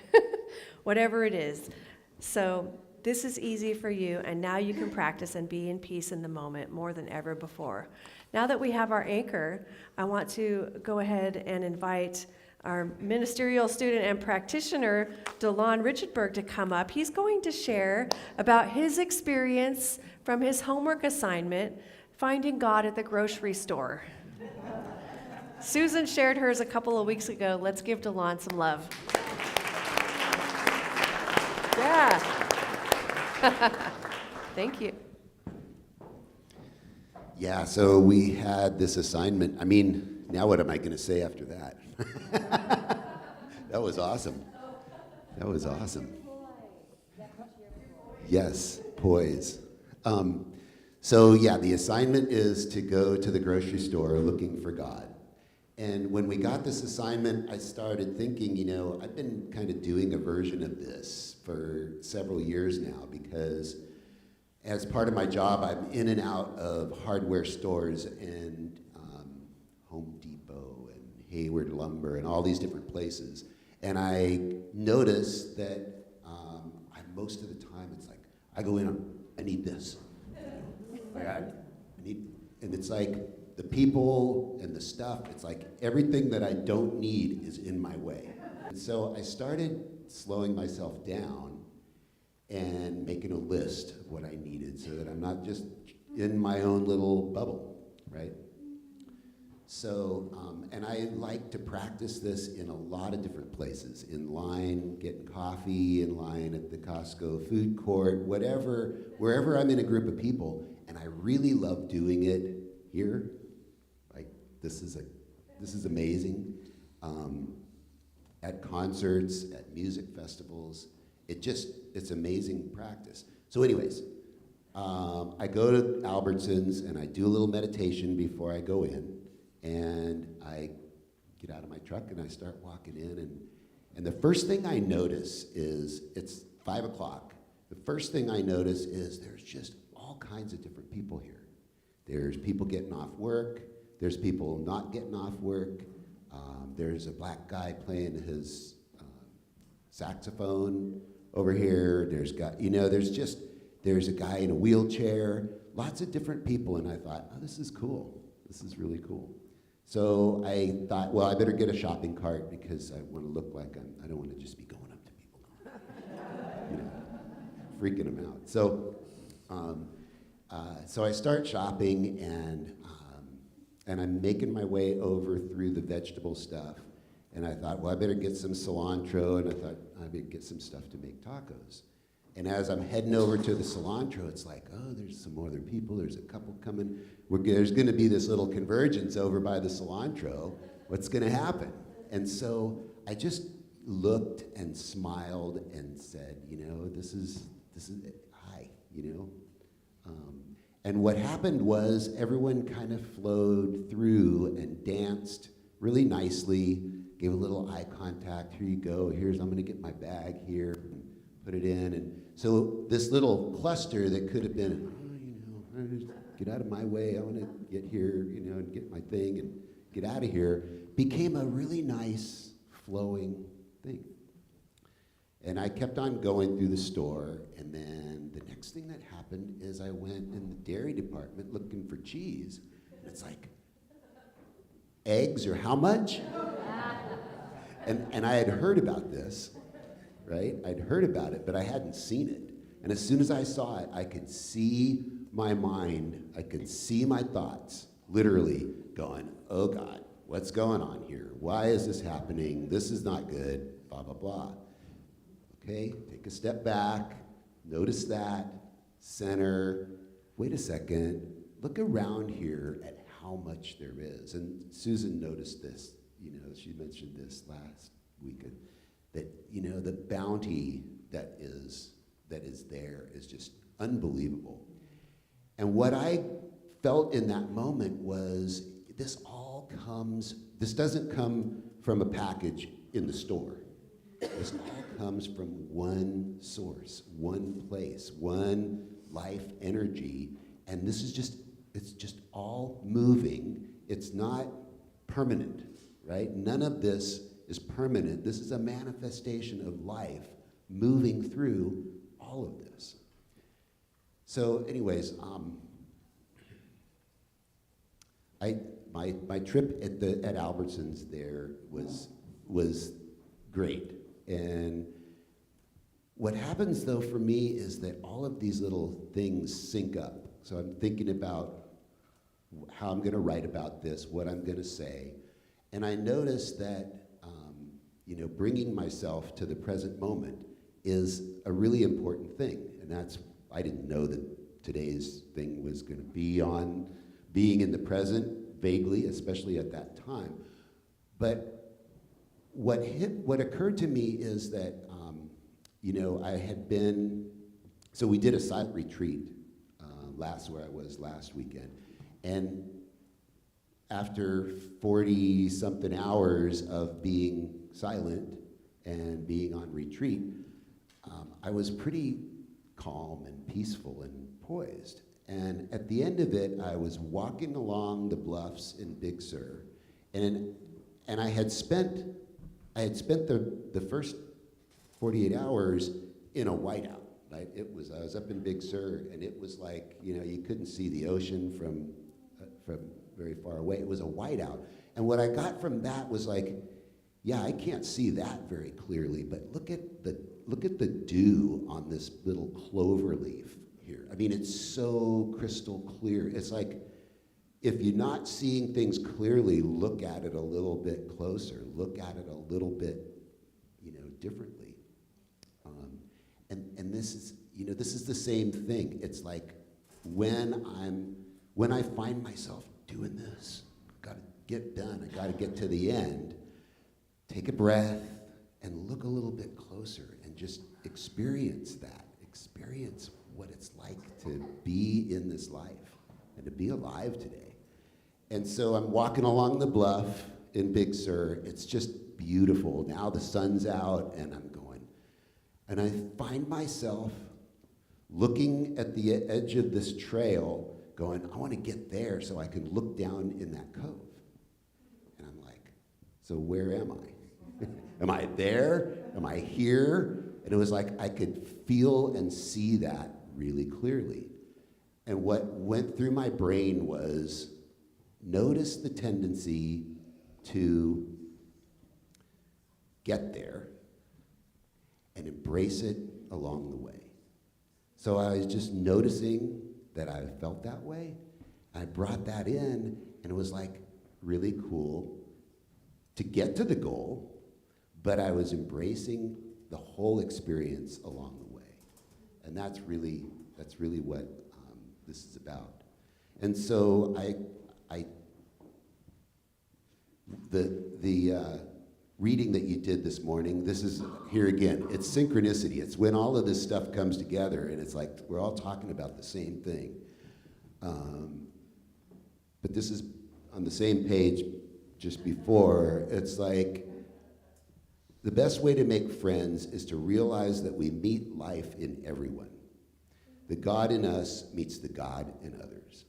Whatever it is. So this is easy for you, and now you can practice and be in peace in the moment more than ever before. Now that we have our anchor, I want to go ahead and invite our ministerial student and practitioner, DeLon Richardberg, to come up. He's going to share about his experience from his homework assignment finding God at the grocery store. Susan shared hers a couple of weeks ago. Let's give DeLon some love. Yeah. Thank you. Yeah, so we had this assignment. I mean, now what am I going to say after that? That was awesome. That was awesome. Yes, poise. So yeah, the assignment is to go to the grocery store looking for God. And when we got this assignment, I started thinking, you know, I've been kind of doing a version of this for several years now because as part of my job, I'm in and out of hardware stores and Home Depot and Hayward Lumber and all these different places. And I noticed that most of the time it's like, I go in, I need this. I need, and it's like the people and the stuff, it's like everything that I don't need is in my way. And so I started slowing myself down and making a list of what I needed so that I'm not just in my own little bubble, right? So, and I like to practice this in a lot of different places, in line, getting coffee, in line at the Costco food court, whatever, wherever I'm in a group of people, and I really love doing it here. Like, this is amazing. At concerts, at music festivals, it's amazing practice. So anyways, I go to Albertsons and I do a little meditation before I go in. And I get out of my truck and I start walking in, and the first thing I notice is, it's 5 o'clock. The first thing I notice is there's just all kinds of different people here. There's people getting off work, there's people not getting off work, there's a black guy playing his saxophone over here, there's a guy in a wheelchair, lots of different people, and I thought, oh, this is cool. This is really cool. So I thought, well, I better get a shopping cart because I want to look like I don't want to just be going up to people, you know, freaking them out. So, so I start shopping and I'm making my way over through the vegetable stuff. And I thought, well, I better get some cilantro, and I thought I better get some stuff to make tacos. And as I'm heading over to the cilantro, it's like, oh, there's some other people. There's a couple coming. There's going to be this little convergence over by the cilantro. What's going to happen? And so I just looked and smiled and said, you know, this is hi, you know. And what happened was everyone kind of flowed through and danced really nicely, gave a little eye contact. Here you go. I'm going to get my bag here. Put it in, and so this little cluster that could have been, oh, you know, get out of my way, I want to get here, you know, and get my thing and get out of here, became a really nice flowing thing. And I kept on going through the store, and then the next thing that happened is I went in the dairy department looking for cheese, and it's like, eggs are how much? And I had heard about this. Right? I'd heard about it, but I hadn't seen it. And as soon as I saw it, I could see my mind, I could see my thoughts literally going, oh God, what's going on here? Why is this happening? This is not good, blah, blah, blah. Okay, take a step back, notice that, center, wait a second, look around here at how much there is. And Susan noticed this, you know, she mentioned this last week. That, you know, the bounty that is there is just unbelievable. And what I felt in that moment was this doesn't come from a package in the store. This all comes from one source, one place, one life energy, and it's just all moving. It's not permanent, right? None of this is permanent. This is a manifestation of life moving through all of this. So anyways, my trip at Albertsons there was great. And what happens though for me is that all of these little things sync up. So I'm thinking about how I'm going to write about this, what I'm going to say. And I noticed that, bringing myself to the present moment is a really important thing. And I didn't know that today's thing was going to be on being in the present, vaguely, especially at that time. But what occurred to me is that, I had been, so we did a silent retreat where I was last weekend. And after 40-something hours of being silent and being on retreat, I was pretty calm and peaceful and poised. And at the end of it, I was walking along the bluffs in Big Sur, and I had spent the first 48 hours in a whiteout. Right? I was up in Big Sur, and it was like, you couldn't see the ocean from very far away. It was a whiteout. And what I got from that was like, yeah, I can't see that very clearly, but look at the dew on this little clover leaf here. I mean, it's so crystal clear. It's like, if you're not seeing things clearly, look at it a little bit closer. Look at it a little bit, differently. And this is the same thing. It's like when I find myself doing this, got to get done. I got to get to the end. Take a breath and look a little bit closer and just experience that. Experience what it's like to be in this life and to be alive today. And so I'm walking along the bluff in Big Sur. It's just beautiful. Now the sun's out and I'm going. And I find myself looking at the edge of this trail going, I want to get there so I can look down in that cove. And I'm like, so where am I? Am I there? Am I here? And it was like I could feel and see that really clearly. And what went through my brain was, notice the tendency to get there and embrace it along the way. So I was just noticing that I felt that way. I brought that in, and it was like really cool to get to the goal, but I was embracing the whole experience along the way. And that's really what this is about. And so the reading that you did this morning, this is, here again, it's synchronicity. It's when all of this stuff comes together, and it's like we're all talking about the same thing. But this is on the same page just before. It's like the best way to make friends is to realize that we meet life in everyone. The God in us meets the God in others.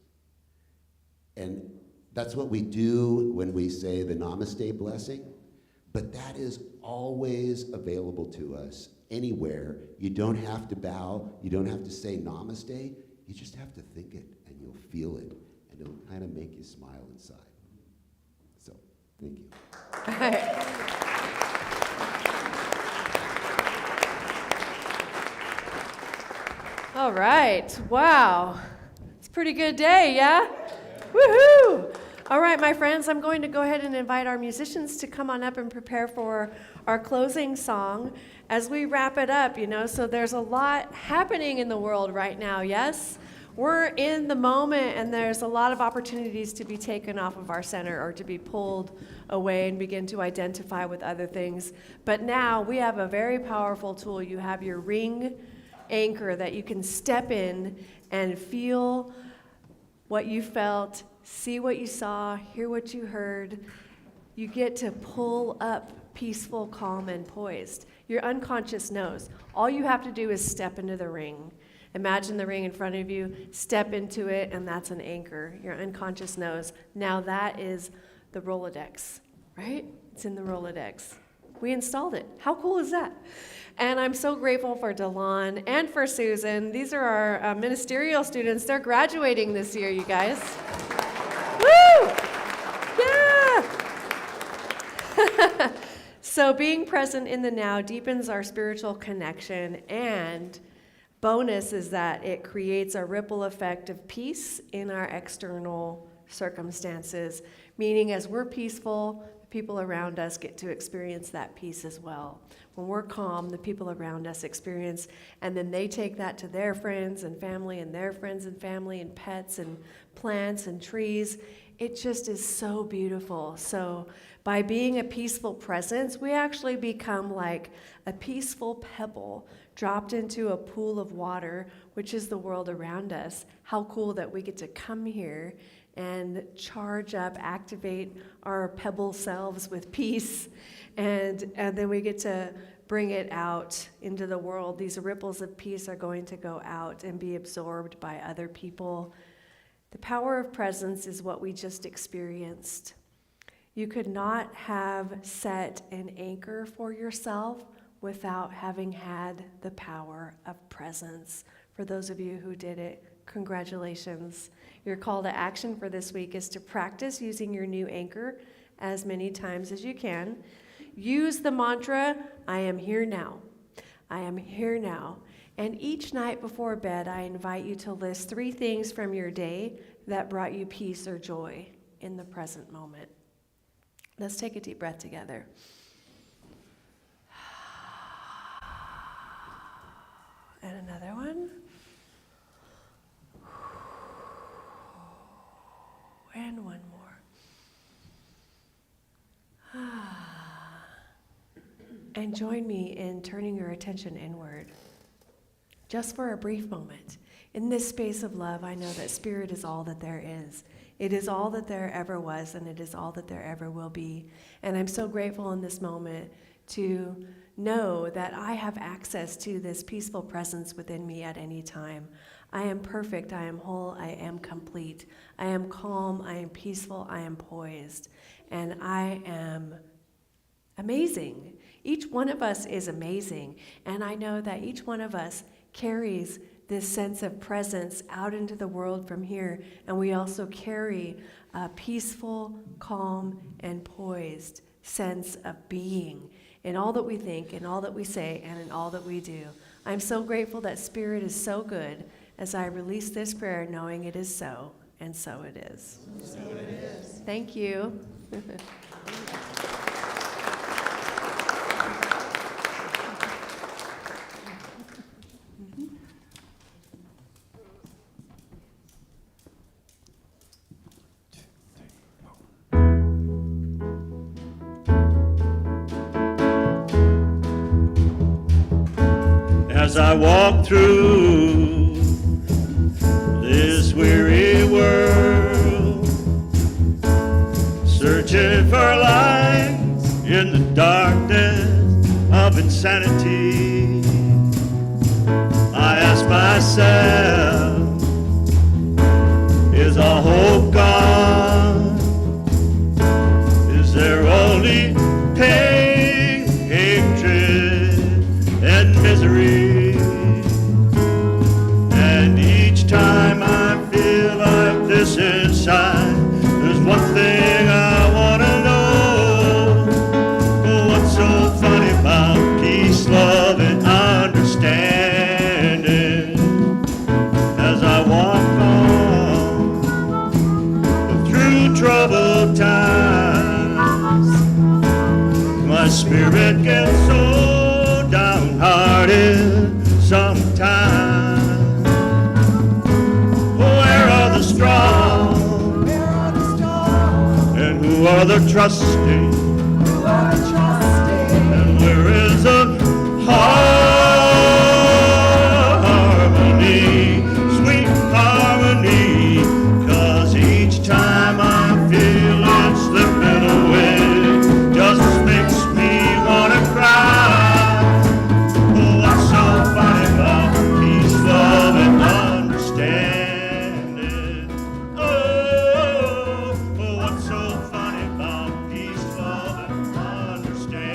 And that's what we do when we say the Namaste blessing. But that is always available to us anywhere. You don't have to bow. You don't have to say namaste. You just have to think it, and you'll feel it, and it'll kind of make you smile inside. So, thank you. All right. Wow. It's a pretty good day, yeah? Woohoo! All right, my friends, I'm going to go ahead and invite our musicians to come on up and prepare for our closing song as we wrap it up, so there's a lot happening in the world right now, yes? We're in the moment, and there's a lot of opportunities to be taken off of our center or to be pulled away and begin to identify with other things. But now we have a very powerful tool. You have your ring anchor that you can step in and feel what you felt, see what you saw, hear what you heard. You get to pull up peaceful, calm, and poised. Your unconscious knows. All you have to do is step into the ring. Imagine the ring in front of you, step into it, and that's an anchor. Your unconscious knows. Now that is the Rolodex, right? It's in the Rolodex. We installed it. How cool is that? And I'm so grateful for Delon and for Susan. These are our ministerial students. They're graduating this year, you guys. Woo! Yeah! So being present in the now deepens our spiritual connection, and bonus is that it creates a ripple effect of peace in our external circumstances, meaning as we're peaceful, the people around us get to experience that peace as well. When we're calm, the people around us experience, and then they take that to their friends and family and their friends and family and pets and plants and trees. It just is so beautiful. So by being a peaceful presence, we actually become like a peaceful pebble dropped into a pool of water, which is the world around us. How cool that we get to come here and charge up, activate our pebble selves with peace, and then we get to bring it out into the world. These ripples of peace are going to go out and be absorbed by other people. The power of presence is what we just experienced. You could not have set an anchor for yourself without having had the power of presence. For those of you who did it, congratulations. Your call to action for this week is to practice using your new anchor as many times as you can. Use the mantra, I am here now. I am here now. And each night before bed, I invite you to list 3 things from your day that brought you peace or joy in the present moment. Let's take a deep breath together. And another one. And one more. And join me in turning your attention inward. Just for a brief moment. In this space of love, I know that Spirit is all that there is. It is all that there ever was, and it is all that there ever will be. And I'm so grateful in this moment to know that I have access to this peaceful presence within me at any time. I am perfect, I am whole, I am complete. I am calm, I am peaceful, I am poised, and I am amazing. Each one of us is amazing, and I know that each one of us carries this sense of presence out into the world from here, and we also carry a peaceful, calm, and poised sense of being in all that we think, in all that we say, and in all that we do. I'm so grateful that Spirit is so good as I release this prayer knowing it is so, and so it is. So it is. Thank you. As I walk through this weary world, searching for light in the darkness of insanity, I ask myself, is all hope gone? Is there only pain, hatred, and misery? And each time I feel like this inside, there's one thing I want to know. What's so funny about peace, love, and understanding? As I walk on through troubled times, my spirit gets so downhearted sometimes. Where are the strong? Where are the strong? And who are the trusting? Who are trusting? And where is the harmony, sweet harmony? 'Cause each time I feel it slipping away, just makes me wanna cry. Oh, what's so funny about peace, love, and understanding? Oh, what's so funny about peace, love, and understanding?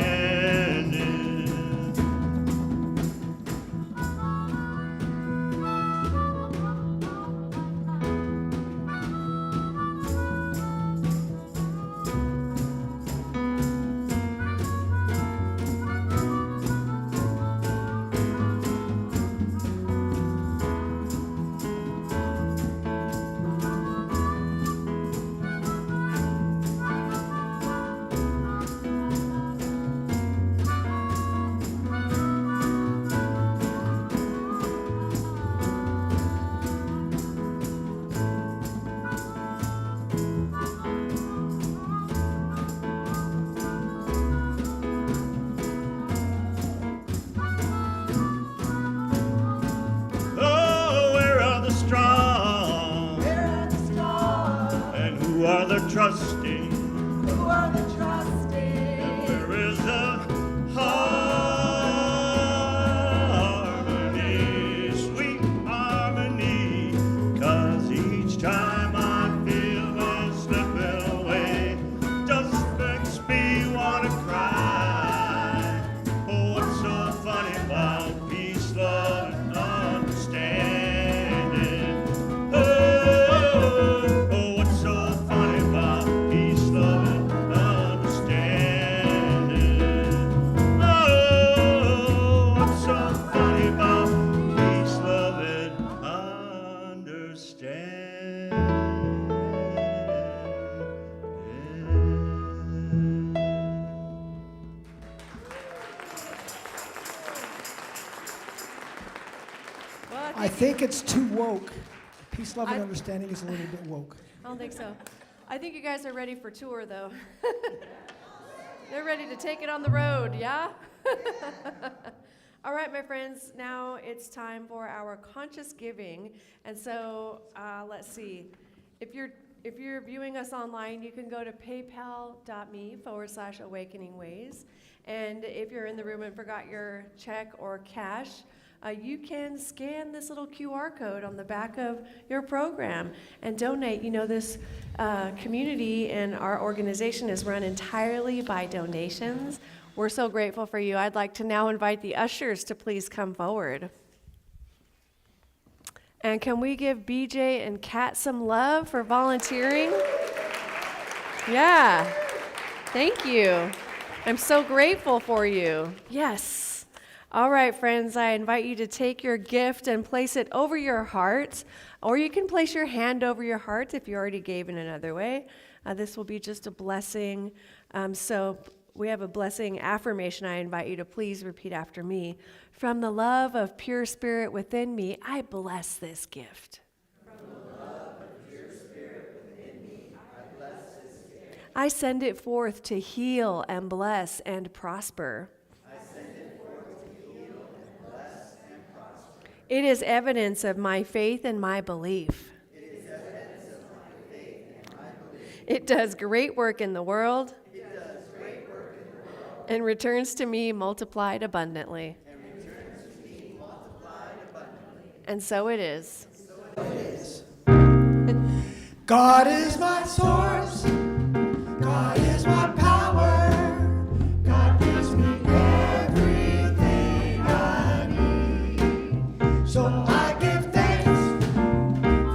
trusting. Who are the trusting? There is a harmony, sweet harmony, 'cause each time I feel it slipping away, just makes me wanna cry. Oh, what's so funny about peace, love, and understanding? Oh, what's so funny about peace, love, and understanding? Oh, what's so funny about peace, love, and understanding? Well, I think it's too woke. Peace, love, and I- understanding is a little bit woke. I don't think so. I think you guys are ready for tour, though. They're ready to take it on the road, yeah? All right, my friends, now it's time for our conscious giving. And so, let's see. If you're viewing us online, you can go to paypal.me/awakeningways. And if you're in the room and forgot your check or cash, you can scan this little QR code on the back of your program and donate. You know, this community and our organization is run entirely by donations. We're so grateful for you. I'd like to now invite the ushers to please come forward. And can we give BJ and Kat some love for volunteering? Yeah, thank you. I'm so grateful for you. Yes. All right, friends, I invite you to take your gift and place it over your heart, or you can place your hand over your heart if you already gave in another way. This will be just a blessing. So we have a blessing affirmation I invite you to please repeat after me. From the love of pure spirit within me, I bless this gift. I send it forth to heal and bless and prosper. It is evidence of my faith and my belief. It does great work in the world. And returns to me multiplied abundantly. And so it is. God is my source. God is my power. God gives me everything I need. So I give thanks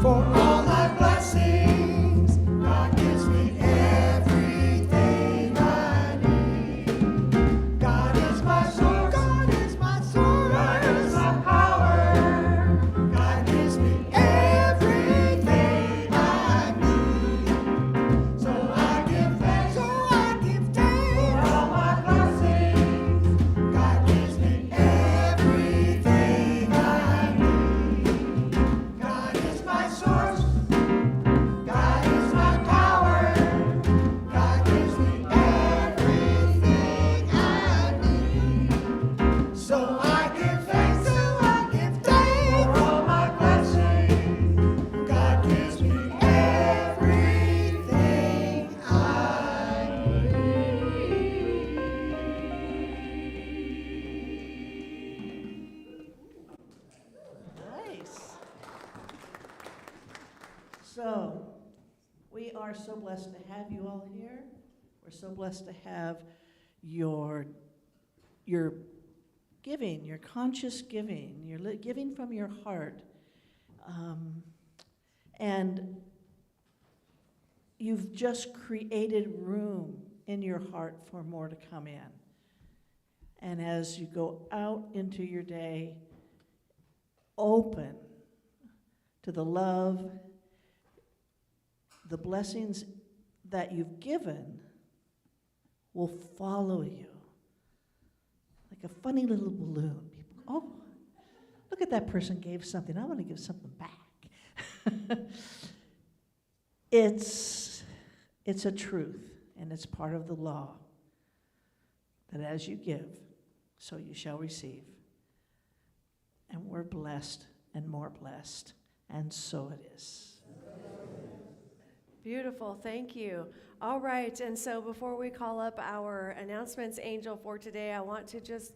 for all my blessings. God gives me everything I need. God is my source. God is my source. God is my power. God gives me everything I need. So I give thanks. For all my blessings. God gives me everything I need. God is my source. God is my power. God gives me everything I need. So I give thanks. For all my blessings. God gives me everything I Nice. So, we are so blessed to have you all here. We're so blessed to have your giving, your conscious giving, your giving from your heart. And you've just created room in your heart for more to come in. And as you go out into your day, open to the love, the blessings that you've given will follow you like a funny little balloon. People, oh, look at that person gave something. I want to give something back. It's a truth, and it's part of the law that as you give, so you shall receive. And we're blessed and more blessed, and so it is. Beautiful, thank you. All right, and so before we call up our announcements angel for today, I want to just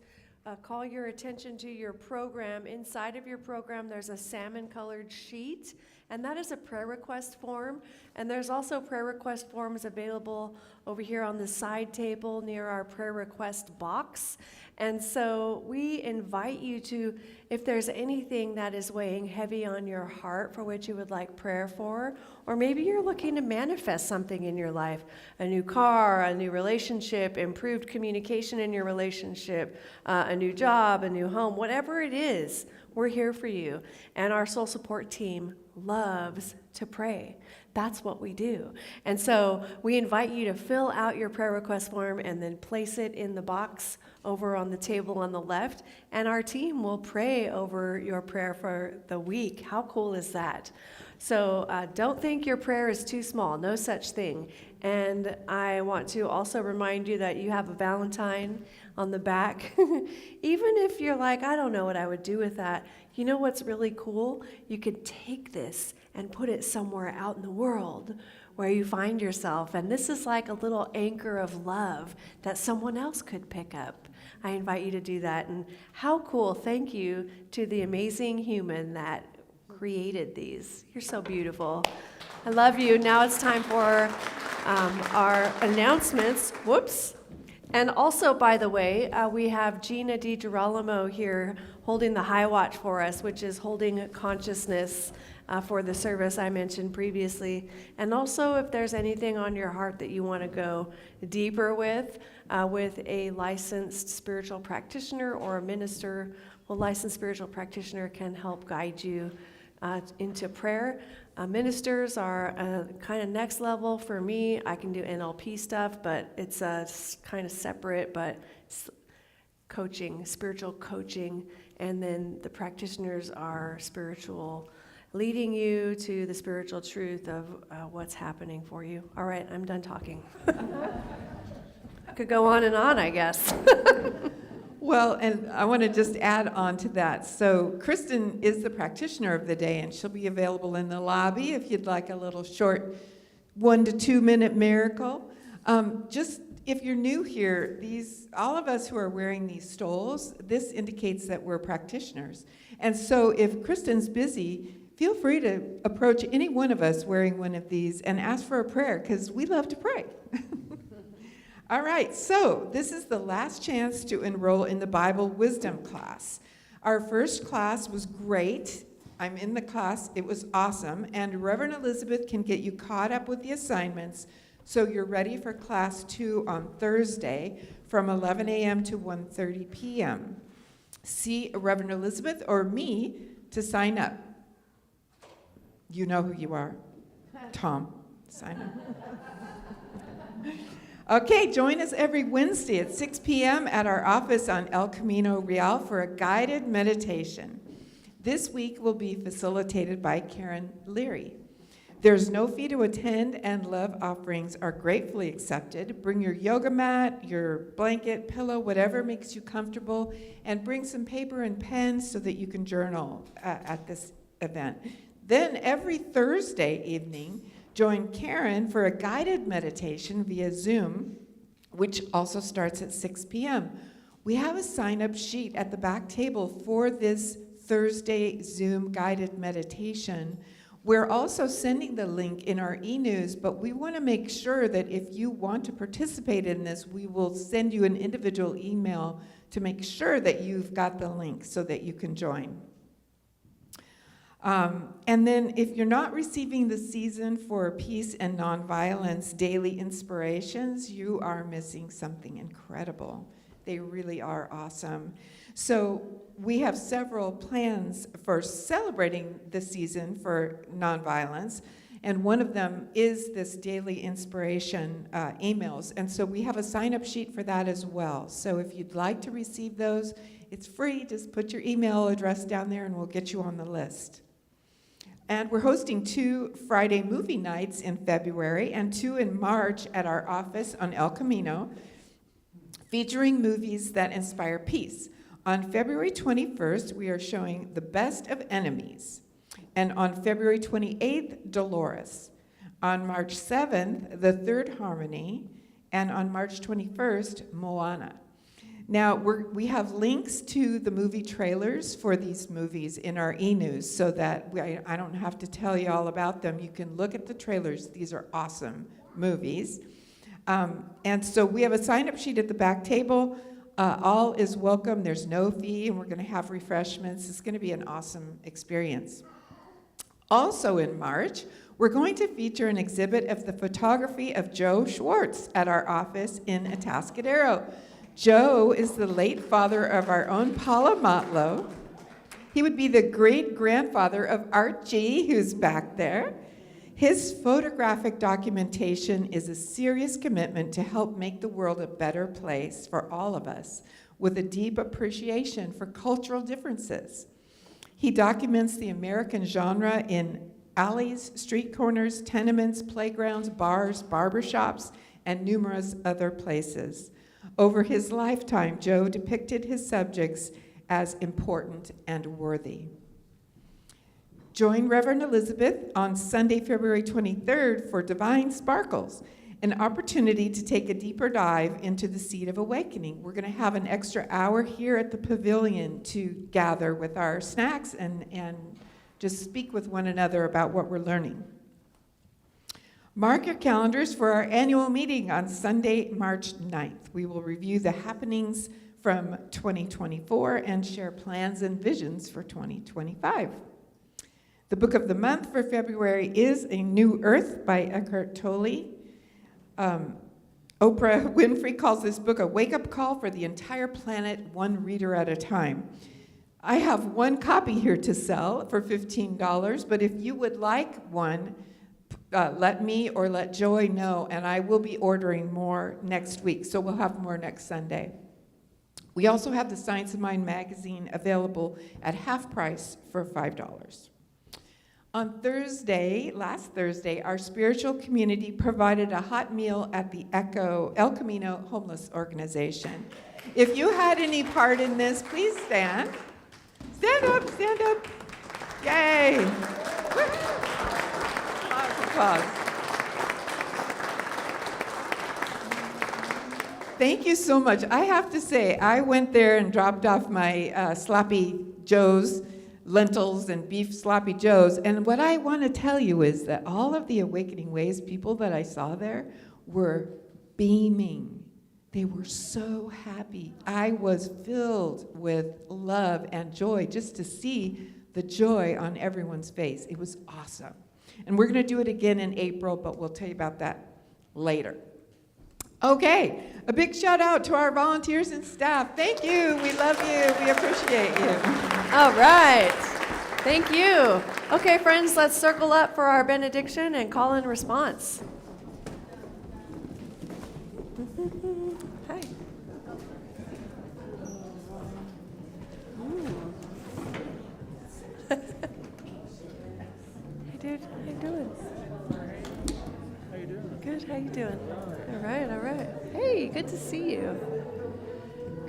call your attention to your program. Inside of your program, there's a salmon-colored sheet, and that is a prayer request form. And there's also prayer request forms available over here on the side table near our prayer request box. And so we invite you to, if there's anything that is weighing heavy on your heart for which you would like prayer for, or maybe you're looking to manifest something in your life, a new car, a new relationship, improved communication in your relationship, a new job, a new home, whatever it is, we're here for you. And our soul support team loves to pray. That's what we do. And so we invite you to fill out your prayer request form and then place it in the box over on the table on the left. And our team will pray over your prayer for the week. How cool is that? So don't think your prayer is too small. No such thing. And I want to also remind you that you have a Valentine on the back. Even if you're like, I don't know what I would do with that. You know what's really cool? You could take this and put it somewhere out in the world where you find yourself. And this is like a little anchor of love that someone else could pick up. I invite you to do that. And how cool. Thank you to the amazing human that created these. You're so beautiful. I love you. Now it's time for our announcements. Whoops. And also, by the way, we have Gina DiGirolamo here holding the high watch for us, which is holding consciousness for the service I mentioned previously. And also, if there's anything on your heart that you want to go deeper with a licensed spiritual practitioner or a minister, well, licensed spiritual practitioner can help guide you into prayer. Ministers are kind of next level for me. I can do NLP stuff, but it's kind of separate, but coaching, spiritual coaching, and then the practitioners are spiritual, leading you to the spiritual truth of what's happening for you. All right, I'm done talking. I could go on and on, I guess. Well, and I want to just add on to that. So Kristen is the practitioner of the day, and she'll be available in the lobby if you'd like a little short 1 to 2 minute miracle. Just if you're new here, all of us who are wearing these stoles, this indicates that we're practitioners. And so if Kristen's busy, feel free to approach any one of us wearing one of these and ask for a prayer, because we love to pray. All right, so this is the last chance to enroll in the Bible Wisdom class. Our first class was great. I'm in the class. It was awesome. And Reverend Elizabeth can get you caught up with the assignments so you're ready for class 2 on Thursday from 11 a.m. to 1:30 p.m. See Reverend Elizabeth or me to sign up. You know who you are. Tom, sign up. Okay, join us every Wednesday at 6 p.m. at our office on El Camino Real for a guided meditation. This week will be facilitated by Karen Leary. There's no fee to attend, and love offerings are gratefully accepted. Bring your yoga mat, your blanket, pillow, whatever makes you comfortable, and bring some paper and pens so that you can journal at this event. Then every Thursday evening, join Karen for a guided meditation via Zoom, which also starts at 6 p.m. We have a sign-up sheet at the back table for this Thursday Zoom guided meditation. We're also sending the link in our e-news, but we want to make sure that if you want to participate in this, we will send you an individual email to make sure that you've got the link so that you can join. And then if you're not receiving the Season for Peace and Nonviolence daily inspirations, you are missing something incredible. They really are awesome. So we have several plans for celebrating the Season for Nonviolence, and one of them is this daily inspiration emails. And so we have a sign-up sheet for that as well. So if you'd like to receive those, it's free. Just put your email address down there and we'll get you on the list. And we're hosting 2 Friday movie nights in February and 2 in March at our office on El Camino, featuring movies that inspire peace. On February 21st, we are showing The Best of Enemies. And on February 28th, Dolores. On March 7th, The Third Harmony, and on March 21st, Moana. Now, we have links to the movie trailers for these movies in our e-news so that I don't have to tell you all about them. You can look at the trailers. These are awesome movies. And so we have a sign-up sheet at the back table. All is welcome. There's no fee, and we're going to have refreshments. It's going to be an awesome experience. Also in March, we're going to feature an exhibit of the photography of Joe Schwartz at our office in Atascadero. Joe is the late father of our own Paula Motlow. He would be the great-grandfather of Archie, who's back there. His photographic documentation is a serious commitment to help make the world a better place for all of us, with a deep appreciation for cultural differences. He documents the American genre in alleys, street corners, tenements, playgrounds, bars, barbershops, and numerous other places. Over his lifetime, Joe depicted his subjects as important and worthy. Join Reverend Elizabeth on Sunday, February 23rd for Divine Sparkles, an opportunity to take a deeper dive into the Seed of Awakening. We're going to have an extra hour here at the pavilion to gather with our snacks and just speak with one another about what we're learning. Mark your calendars for our annual meeting on Sunday, March 9th. We will review the happenings from 2024 and share plans and visions for 2025. The book of the month for February is A New Earth by Eckhart Tolle. Oprah Winfrey calls this book a wake-up call for the entire planet, one reader at a time. I have one copy here to sell for $15, but if you would like one, let me or let Joy know, and I will be ordering more next week, so we'll have more next Sunday. We also have the Science of Mind magazine available at half price for $5. On Thursday, last Thursday, our spiritual community provided a hot meal at the El Camino Homeless Organization. If you had any part in this, please stand. Stand up, stand up. Yay. Applause. Thank you so much. I have to say, I went there and dropped off my sloppy joes, lentils and beef sloppy joes, and what I want to tell you is that all of the Awakening Ways people that I saw there were beaming. They were so happy. I was filled with love and joy just to see the joy on everyone's face. It was awesome. And we're going to do it again in April, but we'll tell you about that later. Okay, a big shout out to our volunteers and staff. Thank you. We love you. We appreciate you. All right. Thank you. Okay, friends, let's circle up for our benediction and call in response. Hi. Hey, dude. How you doing? How you doing? Good. How you doing? All right. All right. Hey, good to see you.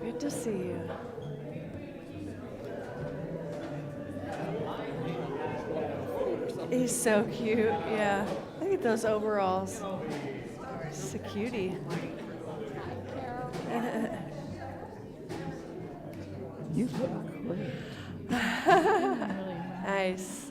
Good to see you. He's so cute. Yeah. Look at those overalls. Just a cutie. You look great. Nice.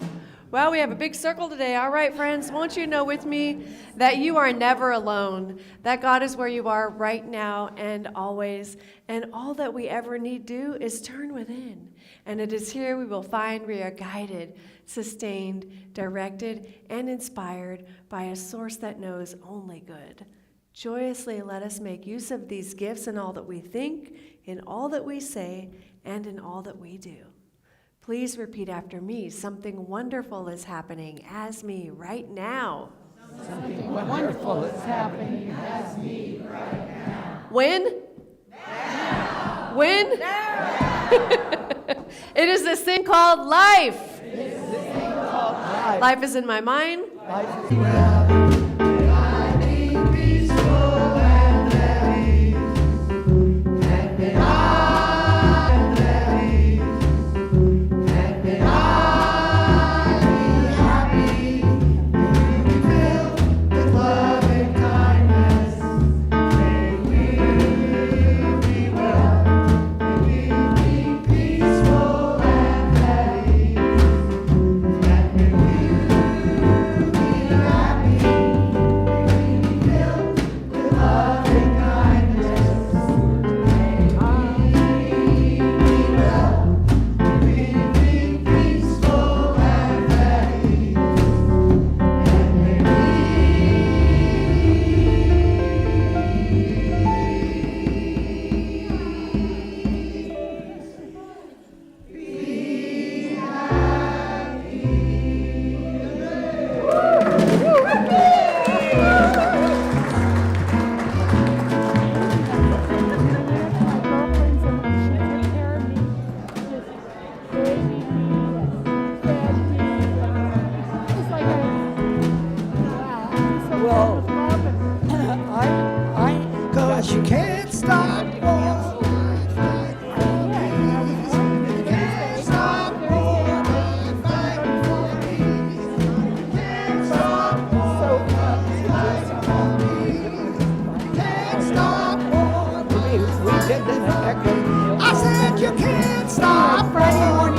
Well, we have a big circle today. All right, friends, won't you know with me that you are never alone, that God is where you are right now and always, and all that we ever need do is turn within. And it is here we will find we are guided, sustained, directed, and inspired by a source that knows only good. Joyously let us make use of these gifts in all that we think, in all that we say, and in all that we do. Please repeat after me. Something wonderful is happening as me right now. Something wonderful is happening as me right now. When? Now. When? Now. It is this thing called life. It is this thing called life. Life is in my mind. Life is well. I be peaceful and happy. And may I am happy. And may I be happy. Be filled we did the echo. I said you can't stop Friday morning.